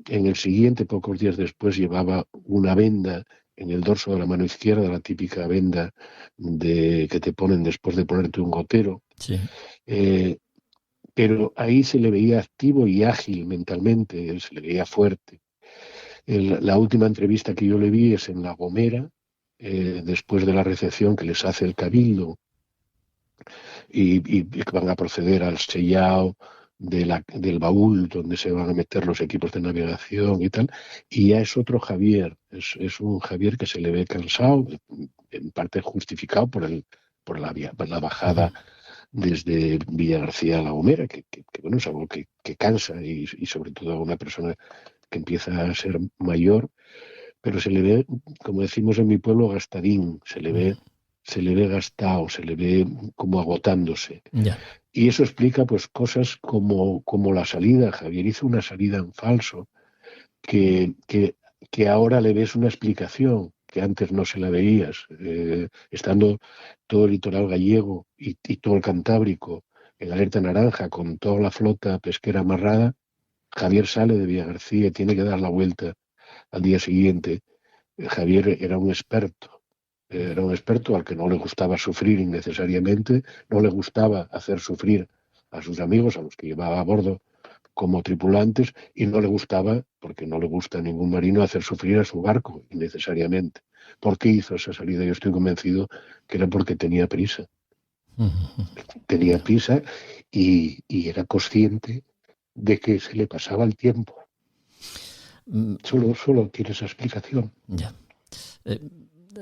En el siguiente, pocos días después, llevaba una venda en el dorso de la mano izquierda, la típica venda que te ponen después de ponerte un gotero. Sí. Pero ahí se le veía activo y ágil mentalmente, se le veía fuerte. La última entrevista que yo le vi es en La Gomera, después de la recepción que les hace el Cabildo, y van a proceder al sellado del baúl donde se van a meter los equipos de navegación y tal, y ya es otro Javier, es un Javier que se le ve cansado, en parte justificado por la bajada desde Villagarcía a La Gomera, que bueno, es algo que cansa, y sobre todo a una persona que empieza a ser mayor, pero se le ve, como decimos en mi pueblo, gastadín, se le ve gastado, se le ve como agotándose. Ya. Y eso explica pues cosas como la salida. Javier hizo una salida en falso, que ahora le ves una explicación que antes no se la veías. Estando todo el litoral gallego y todo el Cantábrico en alerta naranja, con toda la flota pesquera amarrada, Javier sale de Villagarcía y tiene que dar la vuelta al día siguiente. Javier era un experto. Era un experto al que no le gustaba sufrir innecesariamente, no le gustaba hacer sufrir a sus amigos, a los que llevaba a bordo como tripulantes, y no le gustaba, porque no le gusta a ningún marino, hacer sufrir a su barco innecesariamente. ¿Por qué hizo esa salida? Yo estoy convencido que era porque tenía prisa. Tenía prisa y era consciente de que se le pasaba el tiempo. Solo tiene esa explicación. Ya.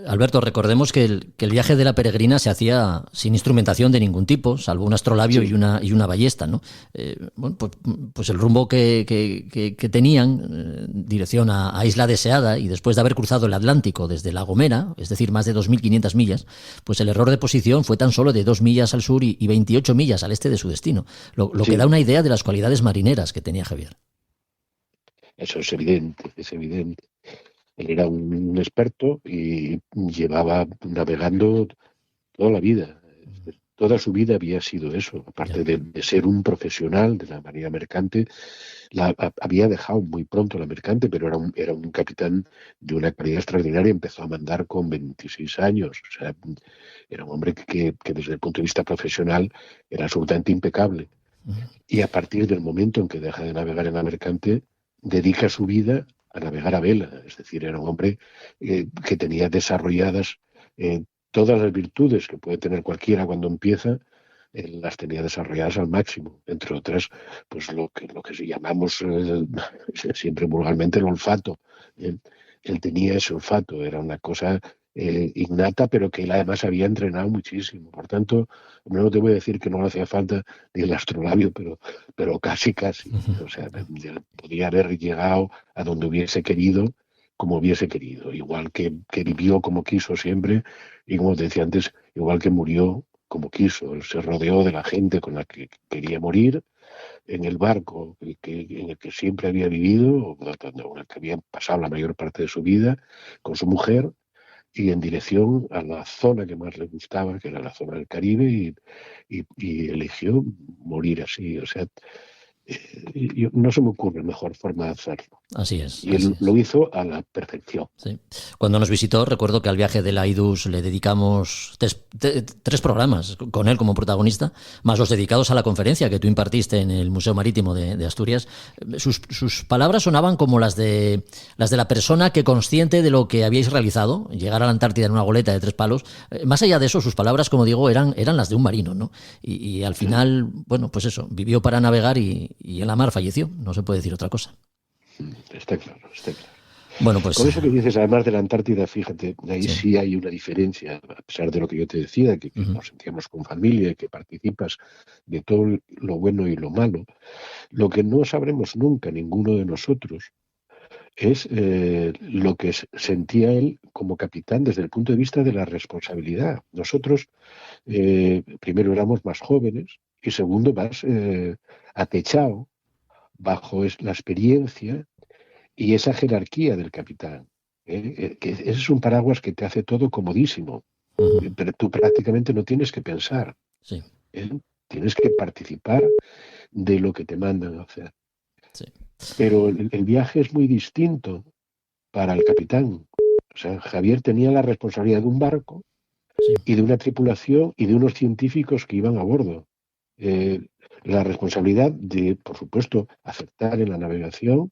Alberto, recordemos que el viaje de la peregrina se hacía sin instrumentación de ningún tipo, salvo un astrolabio y una ballesta, ¿no? Bueno, pues el rumbo que tenían, dirección a Isla Deseada, y después de haber cruzado el Atlántico desde La Gomera, es decir, más de 2.500 millas, pues el error de posición fue tan solo de 2 millas al sur y 28 millas al este de su destino, lo que da una idea de las cualidades marineras que tenía Javier. Eso es evidente, es evidente. Él era un experto y llevaba navegando toda la vida. Toda su vida había sido eso. Aparte de ser un profesional de la marina mercante, había dejado muy pronto la mercante, pero era un capitán de una calidad extraordinaria. Empezó a mandar con 26 años. O sea, era un hombre que desde el punto de vista profesional era absolutamente impecable. Y a partir del momento en que deja de navegar en la mercante, dedica su vida a navegar a vela. Es decir, era un hombre que tenía desarrolladas todas las virtudes que puede tener cualquiera cuando empieza, las tenía desarrolladas al máximo. Entre otras, pues lo que llamamos siempre vulgarmente el olfato. Él tenía ese olfato, era una cosa innata, pero que él además había entrenado muchísimo. Por tanto, no te voy a decir que no le hacía falta ni el astrolabio, pero casi. O sea, podía haber llegado a donde hubiese querido, como hubiese querido. Igual que vivió como quiso siempre, y como te decía antes, igual que murió como quiso. Él se rodeó de la gente con la que quería morir, en el barco en el que siempre había vivido, en el que había pasado la mayor parte de su vida, con su mujer, y en dirección a la zona que más le gustaba, que era la zona del Caribe, y eligió morir así. O sea, no se me ocurre mejor forma de hacerlo. Así es. Y él lo hizo a la perfección. Sí. Cuando nos visitó, recuerdo que al viaje de la Aidus le dedicamos 3 programas con él como protagonista, más los dedicados a la conferencia que tú impartiste en el Museo Marítimo de Asturias. Sus palabras sonaban como las de la persona que, consciente de lo que habíais realizado, llegar a la Antártida en una goleta de 3 palos. Más allá de eso, sus palabras, como digo, eran las de un marino, ¿no? Y al final, bueno, pues eso, vivió para navegar y en la mar falleció. No se puede decir otra cosa. Está claro, está claro. Bueno, pues, con eso que dices, además de la Antártida, fíjate, ahí sí hay una diferencia, a pesar de lo que yo te decía, que nos sentíamos con familia, que participas de todo lo bueno y lo malo. Lo que no sabremos nunca, ninguno de nosotros, es lo que sentía él como capitán desde el punto de vista de la responsabilidad. Nosotros, primero, éramos más jóvenes y segundo, más atechado bajo la experiencia y esa jerarquía del capitán. Que ese es un paraguas que te hace todo comodísimo, pero tú prácticamente no tienes que pensar. Sí. Tienes que participar de lo que te mandan a hacer. Sí. Pero el viaje es muy distinto para el capitán. O sea, Javier tenía la responsabilidad de un barco y de una tripulación y de unos científicos que iban a bordo. La responsabilidad de, por supuesto, acertar en la navegación,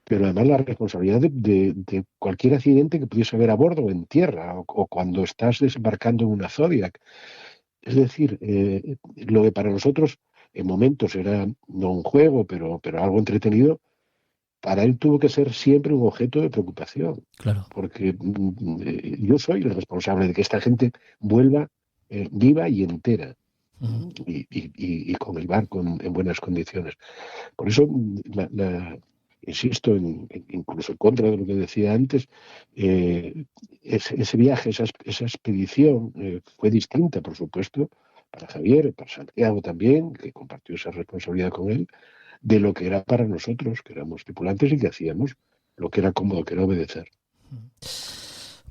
pero además la responsabilidad de cualquier accidente que pudiese haber a bordo, en tierra, o cuando estás desembarcando en una Zodiac. Es decir, lo que para nosotros en momentos era no un juego, pero algo entretenido, para él tuvo que ser siempre un objeto de preocupación. Claro. Porque yo soy el responsable de que esta gente vuelva viva y entera. Y con el barco en buenas condiciones. Por eso, insisto, incluso en contra de lo que decía antes, ese viaje, esa expedición fue distinta, por supuesto, para Javier, para Santiago también, que compartió esa responsabilidad con él, de lo que era para nosotros, que éramos tripulantes y que hacíamos lo que era cómodo, que era obedecer.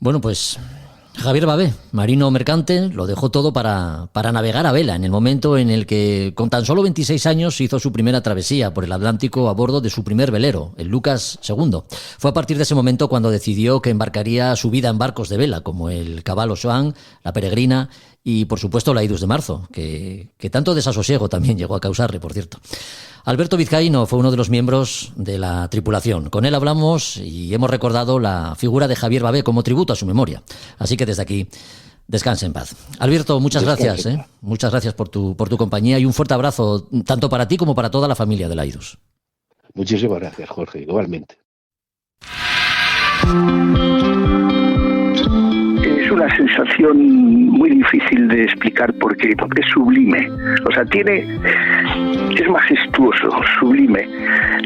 Bueno, pues Javier Babé, marino mercante, lo dejó todo para navegar a vela en el momento en el que, con tan solo 26 años, hizo su primera travesía por el Atlántico a bordo de su primer velero, el Lucas II. Fue a partir de ese momento cuando decidió que embarcaría su vida en barcos de vela, como el Caballo Swan, la Peregrina y, por supuesto, la Aidus de Marzo, que tanto desasosiego también llegó a causarle, por cierto. Alberto Vizcaíno fue uno de los miembros de la tripulación. Con él hablamos y hemos recordado la figura de Javier Babé como tributo a su memoria. Así que desde aquí, descanse en paz. Alberto, muchas gracias. Muchas gracias por tu compañía y un fuerte abrazo, tanto para ti como para toda la familia de la Aidus. Muchísimas gracias, Jorge, igualmente. una sensación muy difícil de explicar porque es sublime. O sea, es majestuoso, sublime.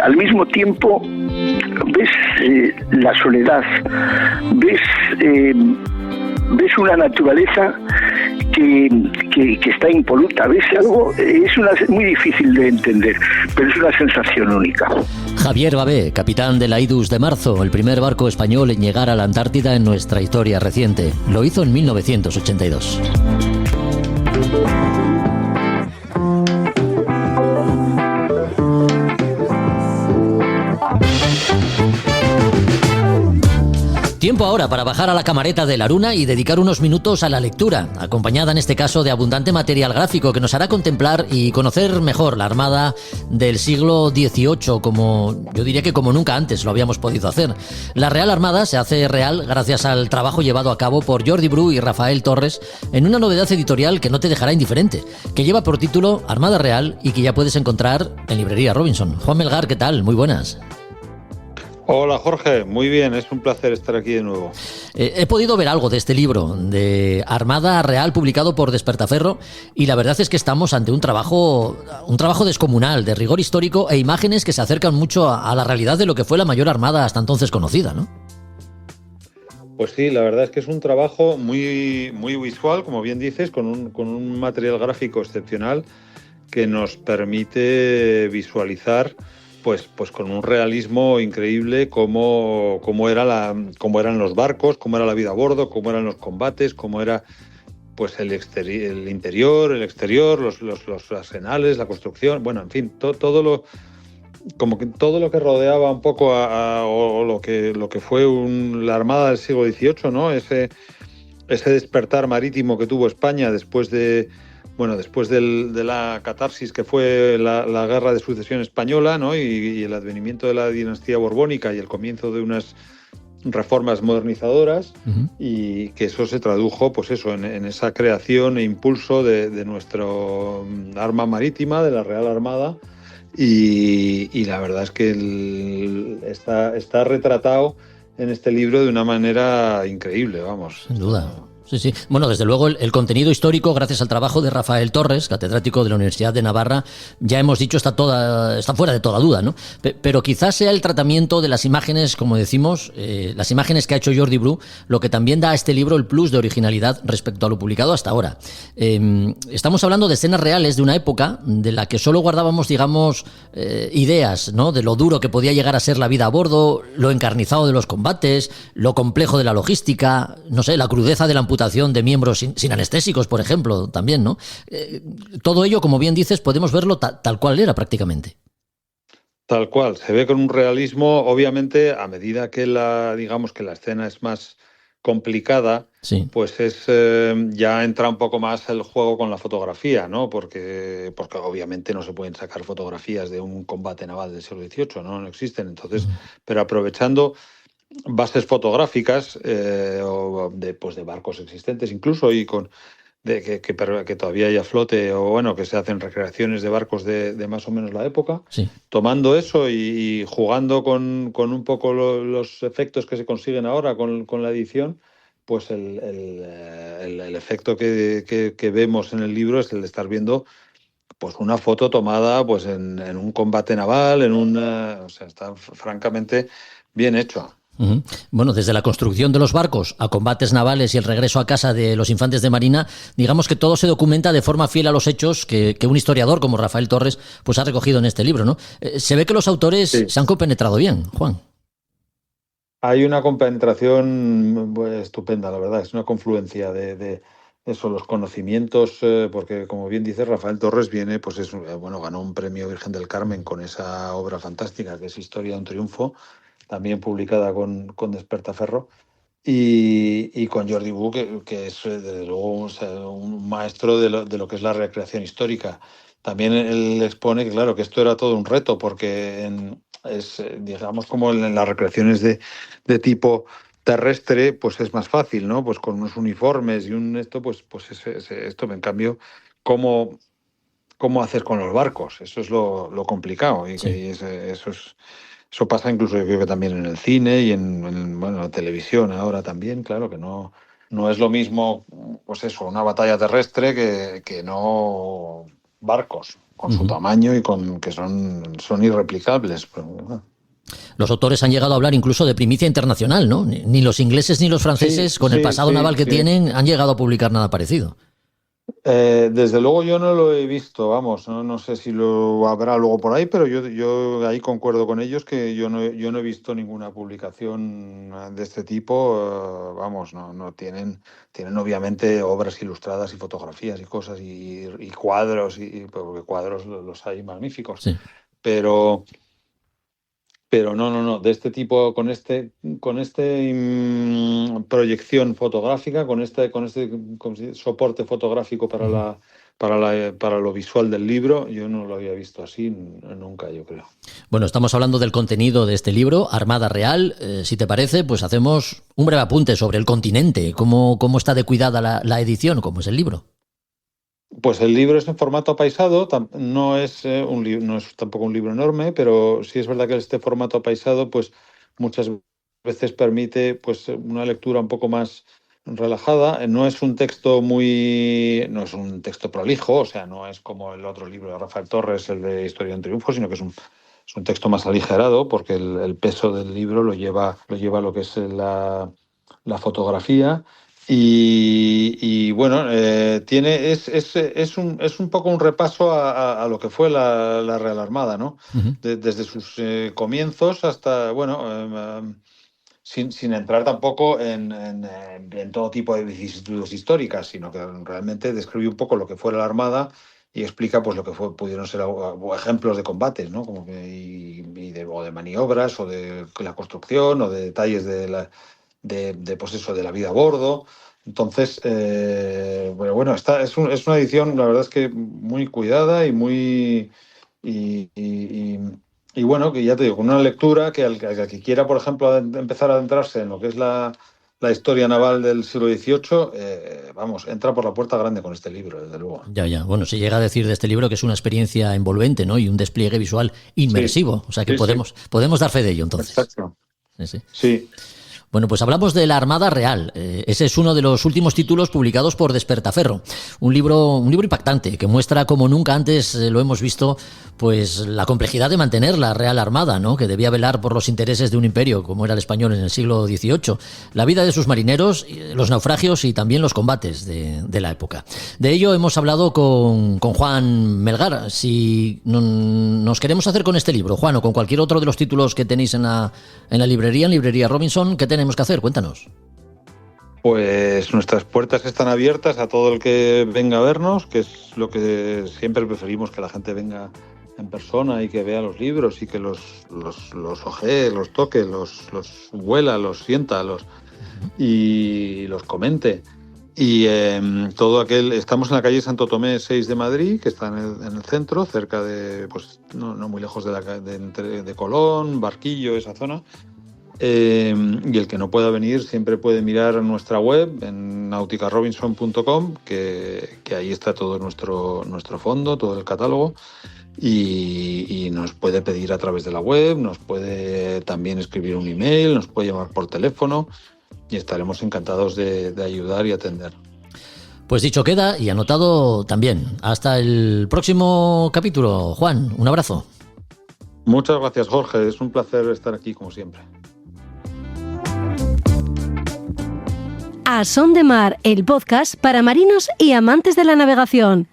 Al mismo tiempo ves la soledad, ves una naturaleza que está impoluta, ves algo, muy difícil de entender, pero es una sensación única. Javier Babé, capitán de la Idus de Marzo, el primer barco español en llegar a la Antártida en nuestra historia reciente. Lo hizo en 1982. Tiempo ahora para bajar a la camareta de la Luna y dedicar unos minutos a la lectura, acompañada en este caso de abundante material gráfico que nos hará contemplar y conocer mejor la Armada del siglo XVIII, yo diría que como nunca antes lo habíamos podido hacer. La Real Armada se hace real gracias al trabajo llevado a cabo por Jordi Bru y Rafael Torres en una novedad editorial que no te dejará indiferente, que lleva por título Armada Real y que ya puedes encontrar en Librería Robinson. Juan Melgar, ¿qué tal? Muy buenas. Hola Jorge, muy bien, es un placer estar aquí de nuevo. He podido ver algo de este libro, de Armada Real, publicado por Despertaferro, y la verdad es que estamos ante un trabajo descomunal, de rigor histórico e imágenes que se acercan mucho a la realidad de lo que fue la mayor armada hasta entonces conocida, ¿no? Pues sí, la verdad es que es un trabajo muy, muy visual, como bien dices, con un material gráfico excepcional que nos permite visualizar pues con un realismo increíble cómo eran los barcos, cómo era la vida a bordo, cómo eran los combates, cómo era pues el interior, el exterior, los arsenales, la construcción, bueno, en fin, todo lo que rodeaba un poco o lo que fue la Armada del siglo XVIII, ¿no? Ese despertar marítimo que tuvo España después de la catarsis que fue la Guerra de Sucesión Española, ¿no? y el advenimiento de la dinastía borbónica y el comienzo de unas reformas modernizadoras, y que eso se tradujo pues eso, en esa creación e impulso de nuestro arma marítima, de la Real Armada, y la verdad es que está retratado en este libro de una manera increíble, vamos. Sin duda. Sí. Bueno, desde luego el contenido histórico, gracias al trabajo de Rafael Torres, catedrático de la Universidad de Navarra, ya hemos dicho, está fuera de toda duda, ¿no? Pero quizás sea el tratamiento de las imágenes, como decimos, las imágenes que ha hecho Jordi Bru, lo que también da a este libro el plus de originalidad respecto a lo publicado hasta ahora. Estamos hablando de escenas reales de una época de la que solo guardábamos, digamos, ideas, ¿no? De lo duro que podía llegar a ser la vida a bordo, lo encarnizado de los combates, lo complejo de la logística, no sé, la crudeza de la amputación de miembros sin anestésicos, por ejemplo, también, ¿no? Todo ello, como bien dices, podemos verlo tal cual era prácticamente. Tal cual, se ve con un realismo, obviamente, a medida que la escena es más complicada, sí, pues ya entra un poco más el juego con la fotografía, ¿no? Porque obviamente no se pueden sacar fotografías de un combate naval del siglo XVIII, no existen. Entonces, pero aprovechando bases fotográficas de barcos existentes incluso, y que todavía hay a flote, o bueno, que se hacen recreaciones de barcos de más o menos la época, sí. Tomando eso y jugando con un poco los efectos que se consiguen ahora con la edición, pues el efecto que vemos en el libro es el de estar viendo pues una foto tomada pues en un combate naval, o sea, está francamente bien hecho. Bueno, desde la construcción de los barcos a combates navales y el regreso a casa de los infantes de marina, digamos que todo se documenta de forma fiel a los hechos que un historiador como Rafael Torres pues ha recogido en este libro, ¿no? Se ve que los autores se han compenetrado bien, Juan. Hay una compenetración estupenda, la verdad, es una confluencia de eso, los conocimientos, porque como bien dice Rafael Torres viene, pues ganó un premio Virgen del Carmen con esa obra fantástica que es Historia de un Triunfo, también publicada con Despertaferro, y con Jordi Bru, que es desde luego un maestro de lo que es la recreación histórica. También él expone que claro, que esto era todo un reto, porque digamos como en las recreaciones de tipo terrestre, pues es más fácil, ¿no? Pues con unos uniformes y esto, esto, en cambio, ¿cómo hacer con los barcos? Eso es lo complicado, y eso pasa incluso yo creo que también en el cine y en la televisión ahora también, claro, que no no es lo mismo, pues eso, una batalla terrestre que no barcos, con su tamaño y con que son irreplicables. Pero, bueno. Los autores han llegado a hablar incluso de primicia internacional, ¿no? Ni los ingleses ni los franceses, Sí, con el sí, pasado sí, naval que sí. tienen, han llegado a publicar nada parecido. Desde luego yo no lo he visto, vamos, no sé si lo habrá luego por ahí, pero yo ahí concuerdo con ellos que yo no he visto ninguna publicación de este tipo, vamos, no tienen obviamente obras ilustradas y fotografías y cosas y cuadros, porque cuadros los hay magníficos, Sí. pero no, de este tipo, con proyección fotográfica, con este soporte fotográfico para lo visual del libro, yo no lo había visto así nunca, yo creo. Bueno, estamos hablando del contenido de este libro, Armada Real. Si te parece, pues hacemos un breve apunte sobre el continente, cómo está de cuidada la edición, cómo es el libro. Pues el libro es en formato apaisado, no es tampoco un libro enorme, pero sí es verdad que este formato apaisado pues muchas veces permite pues una lectura un poco más relajada. No es un texto prolijo, o sea, no es como el otro libro de Rafael Torres, el de Historia de un Triunfo, sino que es un texto más aligerado, porque el peso del libro lo lleva lo que es la fotografía. Y bueno, es un poco un repaso a lo que fue la Real Armada, ¿no? Desde sus comienzos hasta, bueno, sin entrar tampoco en todo tipo de vicisitudes históricas, sino que realmente describe un poco lo que fue la Armada y explica pues lo que pudieron ser ejemplos de combates, ¿no? Como o de maniobras, o de la construcción, o de detalles de la vida a bordo. Entonces, bueno, es una edición, la verdad es que muy cuidada y muy y bueno, que ya te digo, con una lectura que al que quiera, por ejemplo, empezar a adentrarse en lo que es la historia naval del siglo XVIII, vamos, entra por la puerta grande con este libro, desde luego. Ya. Bueno, se llega a decir de este libro que es una experiencia envolvente, ¿no? Y un despliegue visual inmersivo. O sea que podemos dar fe de ello, entonces. Exacto. Sí. Bueno, pues hablamos de la Armada Real. Ese es uno de los últimos títulos publicados por Despertaferro. Un libro impactante que muestra como nunca antes lo hemos visto, pues la complejidad de mantener la Real Armada, ¿no? Que debía velar por los intereses de un imperio como era el español en el siglo XVIII. La vida de sus marineros, los naufragios y también los combates de la época. De ello hemos hablado con Juan Melgar. Si nos queremos hacer con este libro, Juan, o con cualquier otro de los títulos que tenéis en la librería, en Librería Robinson, ¿qué tenemos que hacer? Cuéntanos. Pues nuestras puertas están abiertas a todo el que venga a vernos, que es lo que siempre preferimos, que la gente venga en persona y que vea los libros y que los ojee, los toque, los huela, los sienta, y los comente. Y estamos en la calle Santo Tomé 6 de Madrid, que está en el centro, cerca de, pues no muy lejos de Colón, Barquillo, esa zona. Y el que no pueda venir siempre puede mirar nuestra web en nauticarobinson.com, que ahí está todo nuestro fondo, todo el catálogo, y nos puede pedir a través de la web, nos puede también escribir un email, nos puede llamar por teléfono y estaremos encantados de ayudar y atender. Pues dicho queda y anotado también. Hasta el próximo capítulo, Juan. Un abrazo. Muchas gracias, Jorge. Es un placer estar aquí como siempre. A Son de Mar, el podcast para marinos y amantes de la navegación.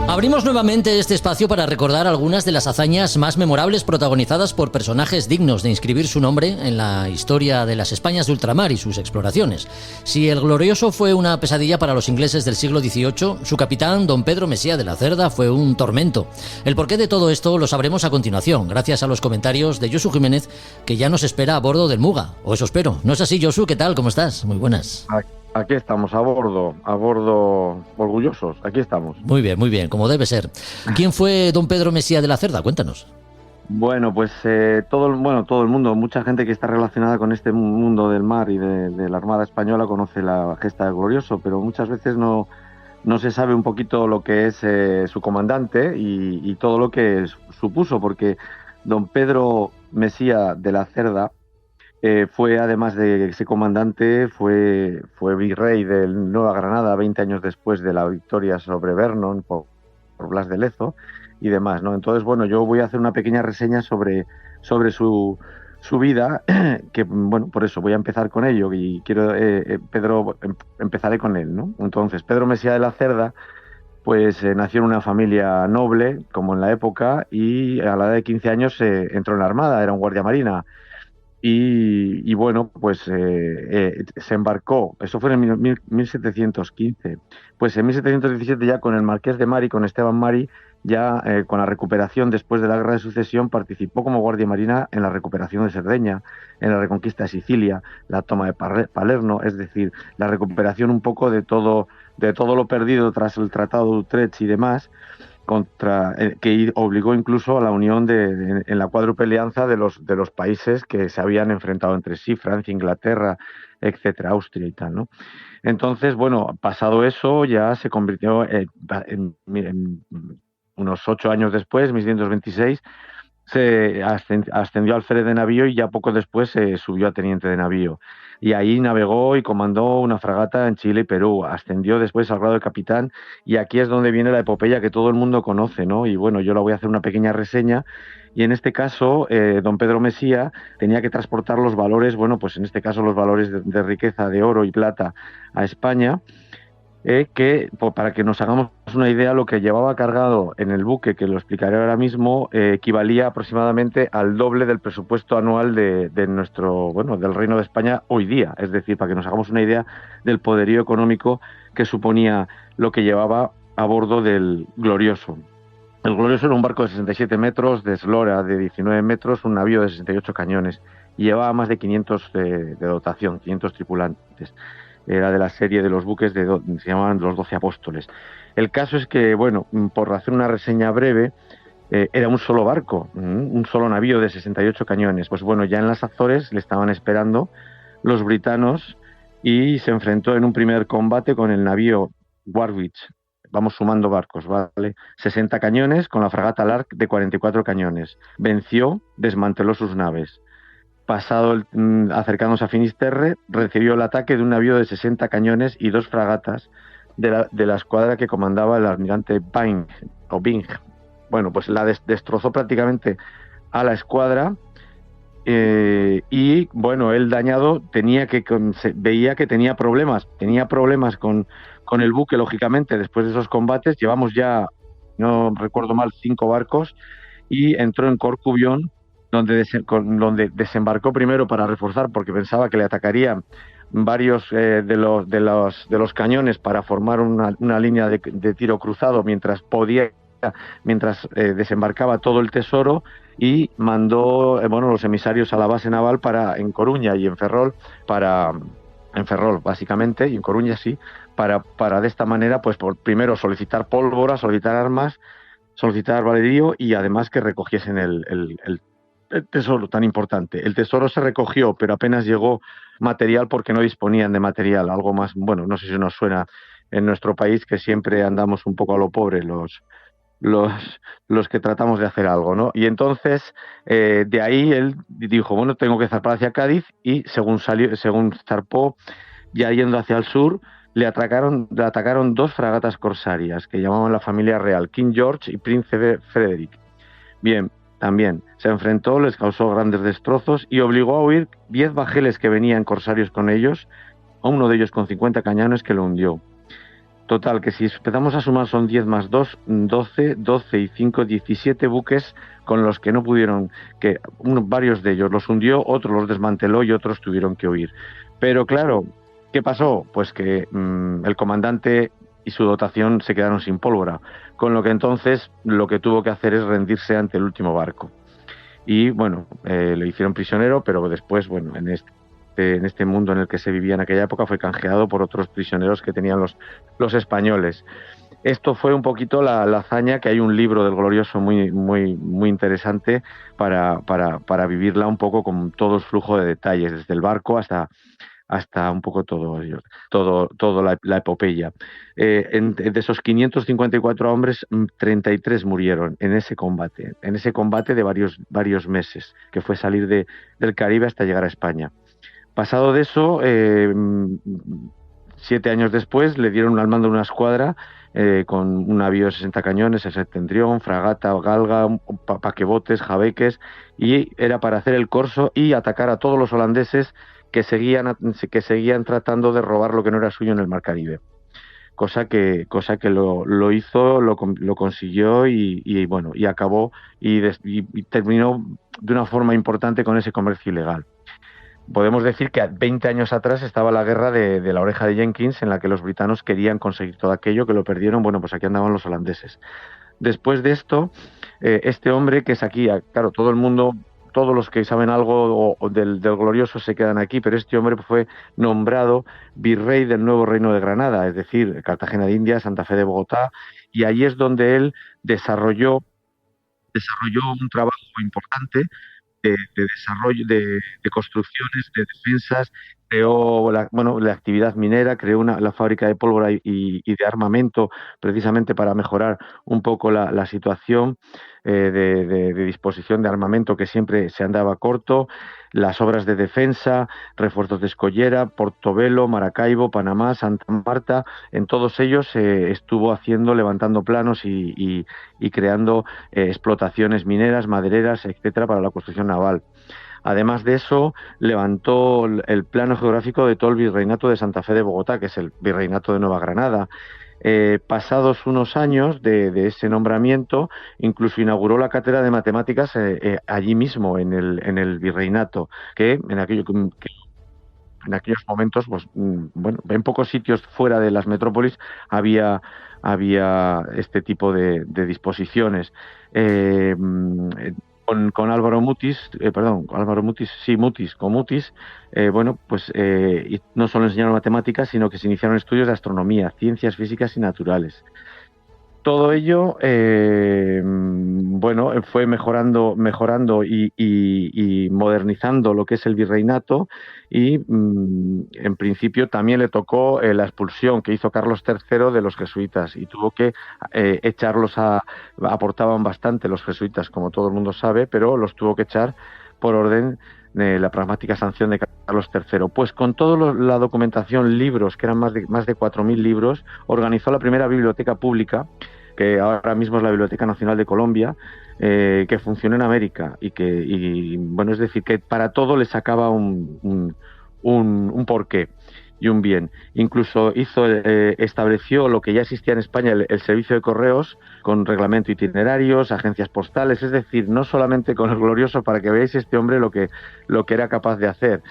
Abrimos nuevamente este espacio para recordar algunas de las hazañas más memorables protagonizadas por personajes dignos de inscribir su nombre en la historia de las Españas de ultramar y sus exploraciones. Si el Glorioso fue una pesadilla para los ingleses del siglo XVIII, su capitán, don Pedro Mesía de la Cerda, fue un tormento. El porqué de todo esto lo sabremos a continuación, gracias a los comentarios de Josu Jiménez, que ya nos espera a bordo del Muga. O eso espero. ¿No es así, Josu? ¿Qué tal? ¿Cómo estás? Muy buenas. Aquí estamos, a bordo, orgullosos, aquí estamos. Muy bien, como debe ser. ¿Quién fue don Pedro Mesía de la Cerda? Cuéntanos. Bueno, pues todo el mundo, mucha gente que está relacionada con este mundo del mar y de la Armada Española conoce la gesta del Glorioso, pero muchas veces no no se sabe un poquito lo que es su comandante y todo lo que supuso, porque don Pedro Mesía de la Cerda fue, además de ese comandante, fue virrey de Nueva Granada 20 años después de la victoria sobre Vernon por Blas de Lezo y demás, ¿no? Entonces, bueno, yo voy a hacer una pequeña reseña sobre su vida, que, bueno, por eso voy a empezar con ello y quiero, Pedro, empezaré con él, ¿no? Entonces, Pedro Mesía de la Cerda, pues nació en una familia noble, como en la época, y a la edad de 15 años entró en la Armada, era un guardia marina. Y bueno, pues se embarcó, eso fue en 1715, pues en 1717 ya con el Marqués de Mari, con Esteban Mari, ya con la recuperación después de la Guerra de Sucesión, participó como guardia marina en la recuperación de Cerdeña, en la reconquista de Sicilia, la toma de Palermo, es decir, la recuperación un poco de todo lo perdido tras el Tratado de Utrecht y demás, que obligó incluso a la unión en la cuádruple alianza de los países que se habían enfrentado entre sí, Francia, Inglaterra, etcétera, Austria y tal, ¿no? Entonces, bueno, pasado eso, ya se convirtió en unos 8 años después, 1626, se ascendió al alférez de navío y ya poco después se subió a teniente de navío. Y ahí navegó y comandó una fragata en Chile y Perú. Ascendió después al grado de capitán y aquí es donde viene la epopeya que todo el mundo conoce, ¿no? Y bueno, yo la voy a hacer una pequeña reseña. Y en este caso, don Pedro Mesía tenía que transportar los valores, bueno, pues en este caso los valores de riqueza de oro y plata a España, que para que nos hagamos una idea, lo que llevaba cargado en el buque, que lo explicaré ahora mismo, equivalía aproximadamente al doble del presupuesto anual de nuestro, bueno, del Reino de España hoy día. Es decir, para que nos hagamos una idea del poderío económico que suponía lo que llevaba a bordo del Glorioso. El Glorioso era un barco de 67 metros, de eslora de 19 metros, un navío de 68 cañones, y llevaba más de 500 de dotación, 500 tripulantes. Era de la serie de los buques se llamaban los 12 apóstoles. El caso es que, bueno, por hacer una reseña breve, era un solo barco, un solo navío de 68 cañones. Pues bueno, ya en las Azores le estaban esperando los britanos y se enfrentó en un primer combate con el navío Warwick. Vamos sumando barcos, ¿vale? 60 cañones con la fragata Lark de 44 cañones. Venció, desmanteló sus naves. Acercándose a Finisterre, recibió el ataque de un navío de 60 cañones y 2 fragatas de la escuadra que comandaba el almirante Byng. Bueno, pues la destrozó prácticamente a la escuadra y, bueno, el dañado veía que tenía problemas con el buque, lógicamente, después de esos combates. Llevamos ya, no recuerdo mal, 5 barcos y entró en Corcubión, donde desembarcó primero para reforzar, porque pensaba que le atacarían varios de los cañones para formar una línea de tiro cruzado mientras desembarcaba todo el tesoro, y mandó los emisarios a la base naval en Coruña y en Ferrol, básicamente, y en Coruña sí, para de esta manera, pues primero solicitar pólvora, solicitar armas, solicitar valerío y además que recogiesen el tesoro tan importante. El tesoro se recogió, pero apenas llegó material porque no disponían de material. Algo más, bueno, no sé si nos suena en nuestro país, que siempre andamos un poco a lo pobre los que tratamos de hacer algo, ¿no? Y entonces, de ahí él dijo, bueno, tengo que zarpar hacia Cádiz, y según zarpó, ya yendo hacia el sur, le atacaron 2 fragatas corsarias que llamaban la familia real, King George y Príncipe Frederick. Bien, también se enfrentó, les causó grandes destrozos y obligó a huir 10 bajeles que venían corsarios con ellos, a uno de ellos con 50 cañones, que lo hundió. Total, que si empezamos a sumar son 10 más 2, 12 y 5, 17 buques con los que no pudieron, varios de ellos los hundió, otros los desmanteló y otros tuvieron que huir. Pero claro, ¿qué pasó? Pues que el comandante y su dotación se quedaron sin pólvora, con lo que entonces lo que tuvo que hacer es rendirse ante el último barco. Y bueno, le hicieron prisionero, pero después, bueno, en este mundo en el que se vivía en aquella época, fue canjeado por otros prisioneros que tenían los españoles. Esto fue un poquito la hazaña, que hay un libro del Glorioso muy, muy, muy interesante para vivirla un poco con todo el flujo de detalles, desde el barco hasta hasta un poco todo la epopeya. De esos 554 hombres, 33 murieron en ese combate de varios meses, que fue salir del Caribe hasta llegar a España. Pasado de eso, 7 años después, le dieron al mando de una escuadra con un navío de 60 cañones, el Septentrión, fragata, galga, paquebotes, jabeques, y era para hacer el corso y atacar a todos los holandeses que seguían tratando de robar lo que no era suyo en el Mar Caribe. Cosa que lo hizo, lo consiguió y acabó y terminó de una forma importante con ese comercio ilegal. Podemos decir que 20 años atrás estaba la guerra de la oreja de Jenkins, en la que los britanos querían conseguir todo aquello, que lo perdieron. Bueno, pues aquí andaban los holandeses. Después de esto, este hombre que es aquí, claro, todo el mundo, todos los que saben algo del glorioso se quedan aquí, pero este hombre fue nombrado virrey del nuevo reino de Granada, es decir, Cartagena de Indias, Santa Fe de Bogotá, y allí es donde él desarrolló un trabajo importante de desarrollo, de construcciones, de defensas, creó la actividad minera, creó la fábrica de pólvora y de armamento, precisamente para mejorar un poco la situación de disposición de armamento, que siempre se andaba corto, las obras de defensa, refuerzos de Escollera, Portobelo, Maracaibo, Panamá, Santa Marta. En todos ellos estuvo levantando planos y creando explotaciones mineras, madereras, etcétera, para la construcción naval. Además de eso, levantó el plano geográfico de todo el virreinato de Santa Fe de Bogotá, que es el virreinato de Nueva Granada. Pasados unos años de ese nombramiento, incluso inauguró la cátedra de matemáticas allí mismo, en el virreinato, que en aquellos momentos, pues en pocos sitios fuera de las metrópolis había este tipo de disposiciones. Con Álvaro Mutis, no solo enseñaron matemáticas, sino que se iniciaron estudios de astronomía, ciencias físicas y naturales. Todo ello, fue mejorando y modernizando lo que es el virreinato, y en principio también le tocó la expulsión que hizo Carlos III de los jesuitas, y tuvo que echarlos aportaban bastante los jesuitas, como todo el mundo sabe, pero los tuvo que echar por orden de la pragmática sanción de Carlos III. Pues con toda la documentación, libros, que eran más de 4.000 libros, organizó la primera biblioteca pública, que ahora mismo es la Biblioteca Nacional de Colombia, que funciona en América, es decir, que para todo le sacaba un porqué y un bien. Incluso estableció lo que ya existía en España, el servicio de correos, con reglamento, itinerarios, agencias postales, es decir, no solamente con el glorioso, para que veáis este hombre lo que era capaz de hacer.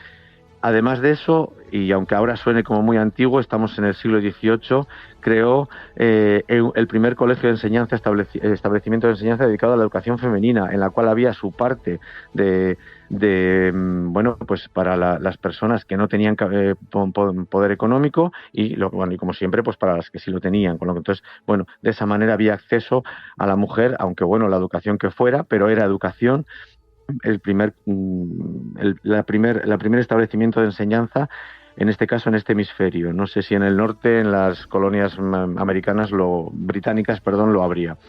Además de eso, y aunque ahora suene como muy antiguo, estamos en el siglo XVIII, creó el primer colegio de enseñanza, establecimiento de enseñanza dedicado a la educación femenina, en la cual había su parte para las personas que no tenían poder económico, y como siempre, pues para las que sí lo tenían. Entonces, de esa manera había acceso a la mujer, aunque la educación que fuera, pero era educación. El primer establecimiento de enseñanza, en este caso en este hemisferio. No sé si en el norte, en las colonias británicas, lo habría.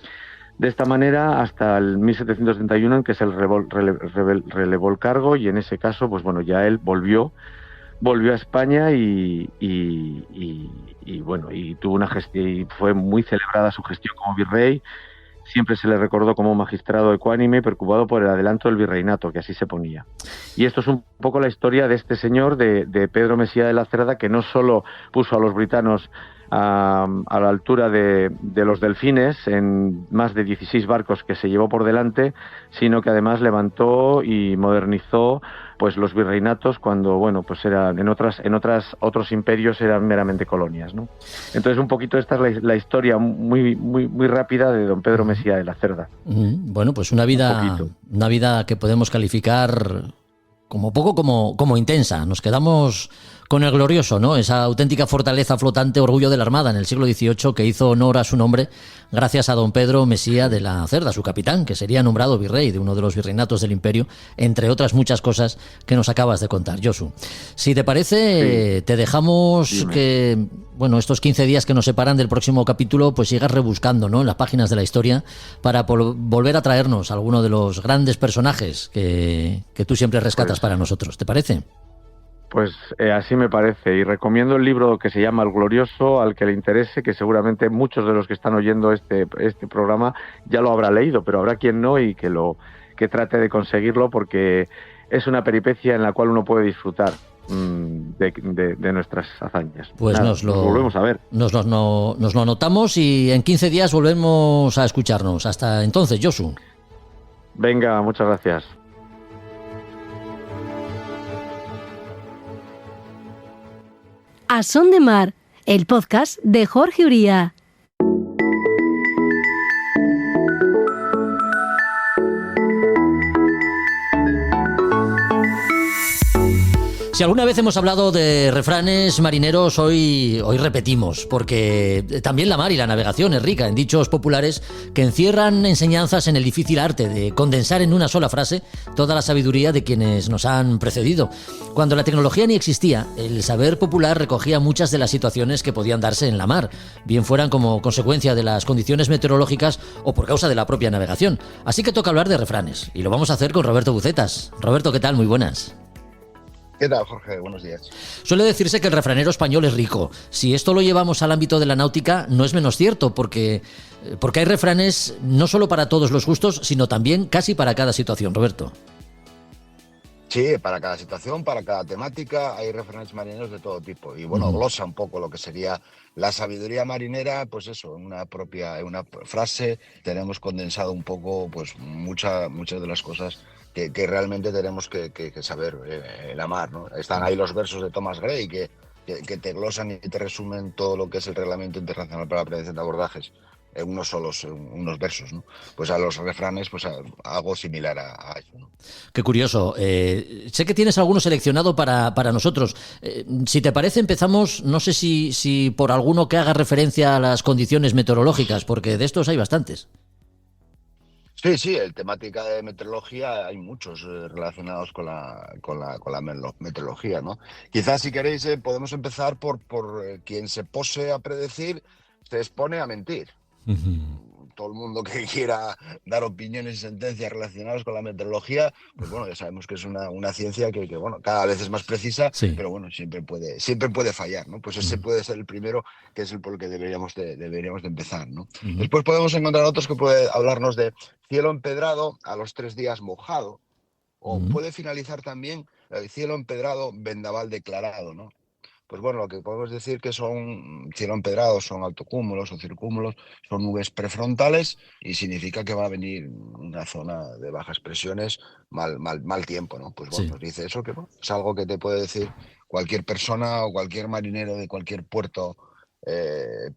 De esta manera, hasta el 1731, en que se relevó el cargo, y en ese caso, ya él volvió a España y tuvo una gestión, y fue muy celebrada su gestión como virrey. Siempre se le recordó como magistrado ecuánime y preocupado por el adelanto del virreinato, que así se ponía. Y esto es un poco la historia de este señor, de Pedro Mesía de la Cerda, que no solo puso a los britanos a la altura de los delfines en más de 16 barcos que se llevó por delante, sino que además levantó y modernizó los virreinatos, cuando eran otros imperios eran meramente colonias, ¿no? Entonces, un poquito esta es la historia muy muy muy rápida de don Pedro Mesía de la Cerda. Pues una vida que podemos calificar como intensa. Nos quedamos con el Glorioso, ¿no? Esa auténtica fortaleza flotante, orgullo de la Armada en el siglo XVIII que hizo honor a su nombre gracias a don Pedro Mesía de la Cerda, su capitán, que sería nombrado virrey de uno de los virreinatos del imperio, entre otras muchas cosas que nos acabas de contar, Josu. Si te parece, te dejamos que, bueno, estos 15 días que nos separan del próximo capítulo, pues sigas rebuscando, ¿no?, en las páginas de la historia para volver a traernos alguno de los grandes personajes que tú siempre rescatas para nosotros. ¿Te parece? Pues así me parece, y recomiendo el libro que se llama El Glorioso al que le interese, que seguramente muchos de los que están oyendo este programa ya lo habrá leído, pero habrá quien no y que trate de conseguirlo, porque es una peripecia en la cual uno puede disfrutar de nuestras hazañas. Pues nos volvemos a ver. Nos lo anotamos y en 15 días volvemos a escucharnos. Hasta entonces, Josu. Venga, muchas gracias. A Son de Mar, el podcast de Jorge Uría. Si alguna vez hemos hablado de refranes marineros, hoy repetimos, porque también la mar y la navegación es rica en dichos populares que encierran enseñanzas en el difícil arte de condensar en una sola frase toda la sabiduría de quienes nos han precedido. Cuando la tecnología ni existía, el saber popular recogía muchas de las situaciones que podían darse en la mar, bien fueran como consecuencia de las condiciones meteorológicas o por causa de la propia navegación. Así que toca hablar de refranes, y lo vamos a hacer con Roberto Bucetas. Roberto, ¿qué tal? Muy buenas. ¿Qué tal, Jorge? Buenos días. Suele decirse que el refranero español es rico. Si esto lo llevamos al ámbito de la náutica, no es menos cierto, porque hay refranes no solo para todos los gustos, sino también casi para cada situación. Roberto. Sí, para cada situación, para cada temática, hay refranes marineros de todo tipo. Y bueno, glosa un poco lo que sería la sabiduría marinera, pues eso, en una frase tenemos condensado un poco pues muchas de las cosas que realmente tenemos que saber en la mar, ¿no? Están ahí los versos de Thomas Gray que te glosan y te resumen todo lo que es el Reglamento Internacional para la Prevención de Abordajes en unos versos, ¿no? Pues a los refranes, pues algo similar a eso, ¿no? Qué curioso. Sé que tienes alguno seleccionado para nosotros. Si te parece, empezamos, no sé si por alguno que haga referencia a las condiciones meteorológicas, porque de estos hay bastantes. Sí, en temática de meteorología hay muchos relacionados con la meteorología, ¿no? Quizás, si queréis, podemos empezar por quien se pose a predecir, se expone a mentir. Todo el mundo que quiera dar opiniones y sentencias relacionadas con la meteorología, pues bueno, ya sabemos que es una ciencia que bueno, cada vez es más precisa, sí, pero bueno, siempre puede fallar, ¿no? Pues ese puede ser el primero, que es el por el que deberíamos de empezar, ¿no? Después podemos encontrar otros que puede hablarnos de cielo empedrado a los 3 días mojado, o puede finalizar también el cielo empedrado, vendaval declarado, ¿no? Pues bueno, lo que podemos decir que son cielo empedrado, son altocúmulos o circúmulos, son nubes prefrontales y significa que va a venir una zona de bajas presiones, mal tiempo, ¿no? Pues bueno, sí, nos dice eso, que bueno, es algo que te puede decir cualquier persona o cualquier marinero de cualquier puerto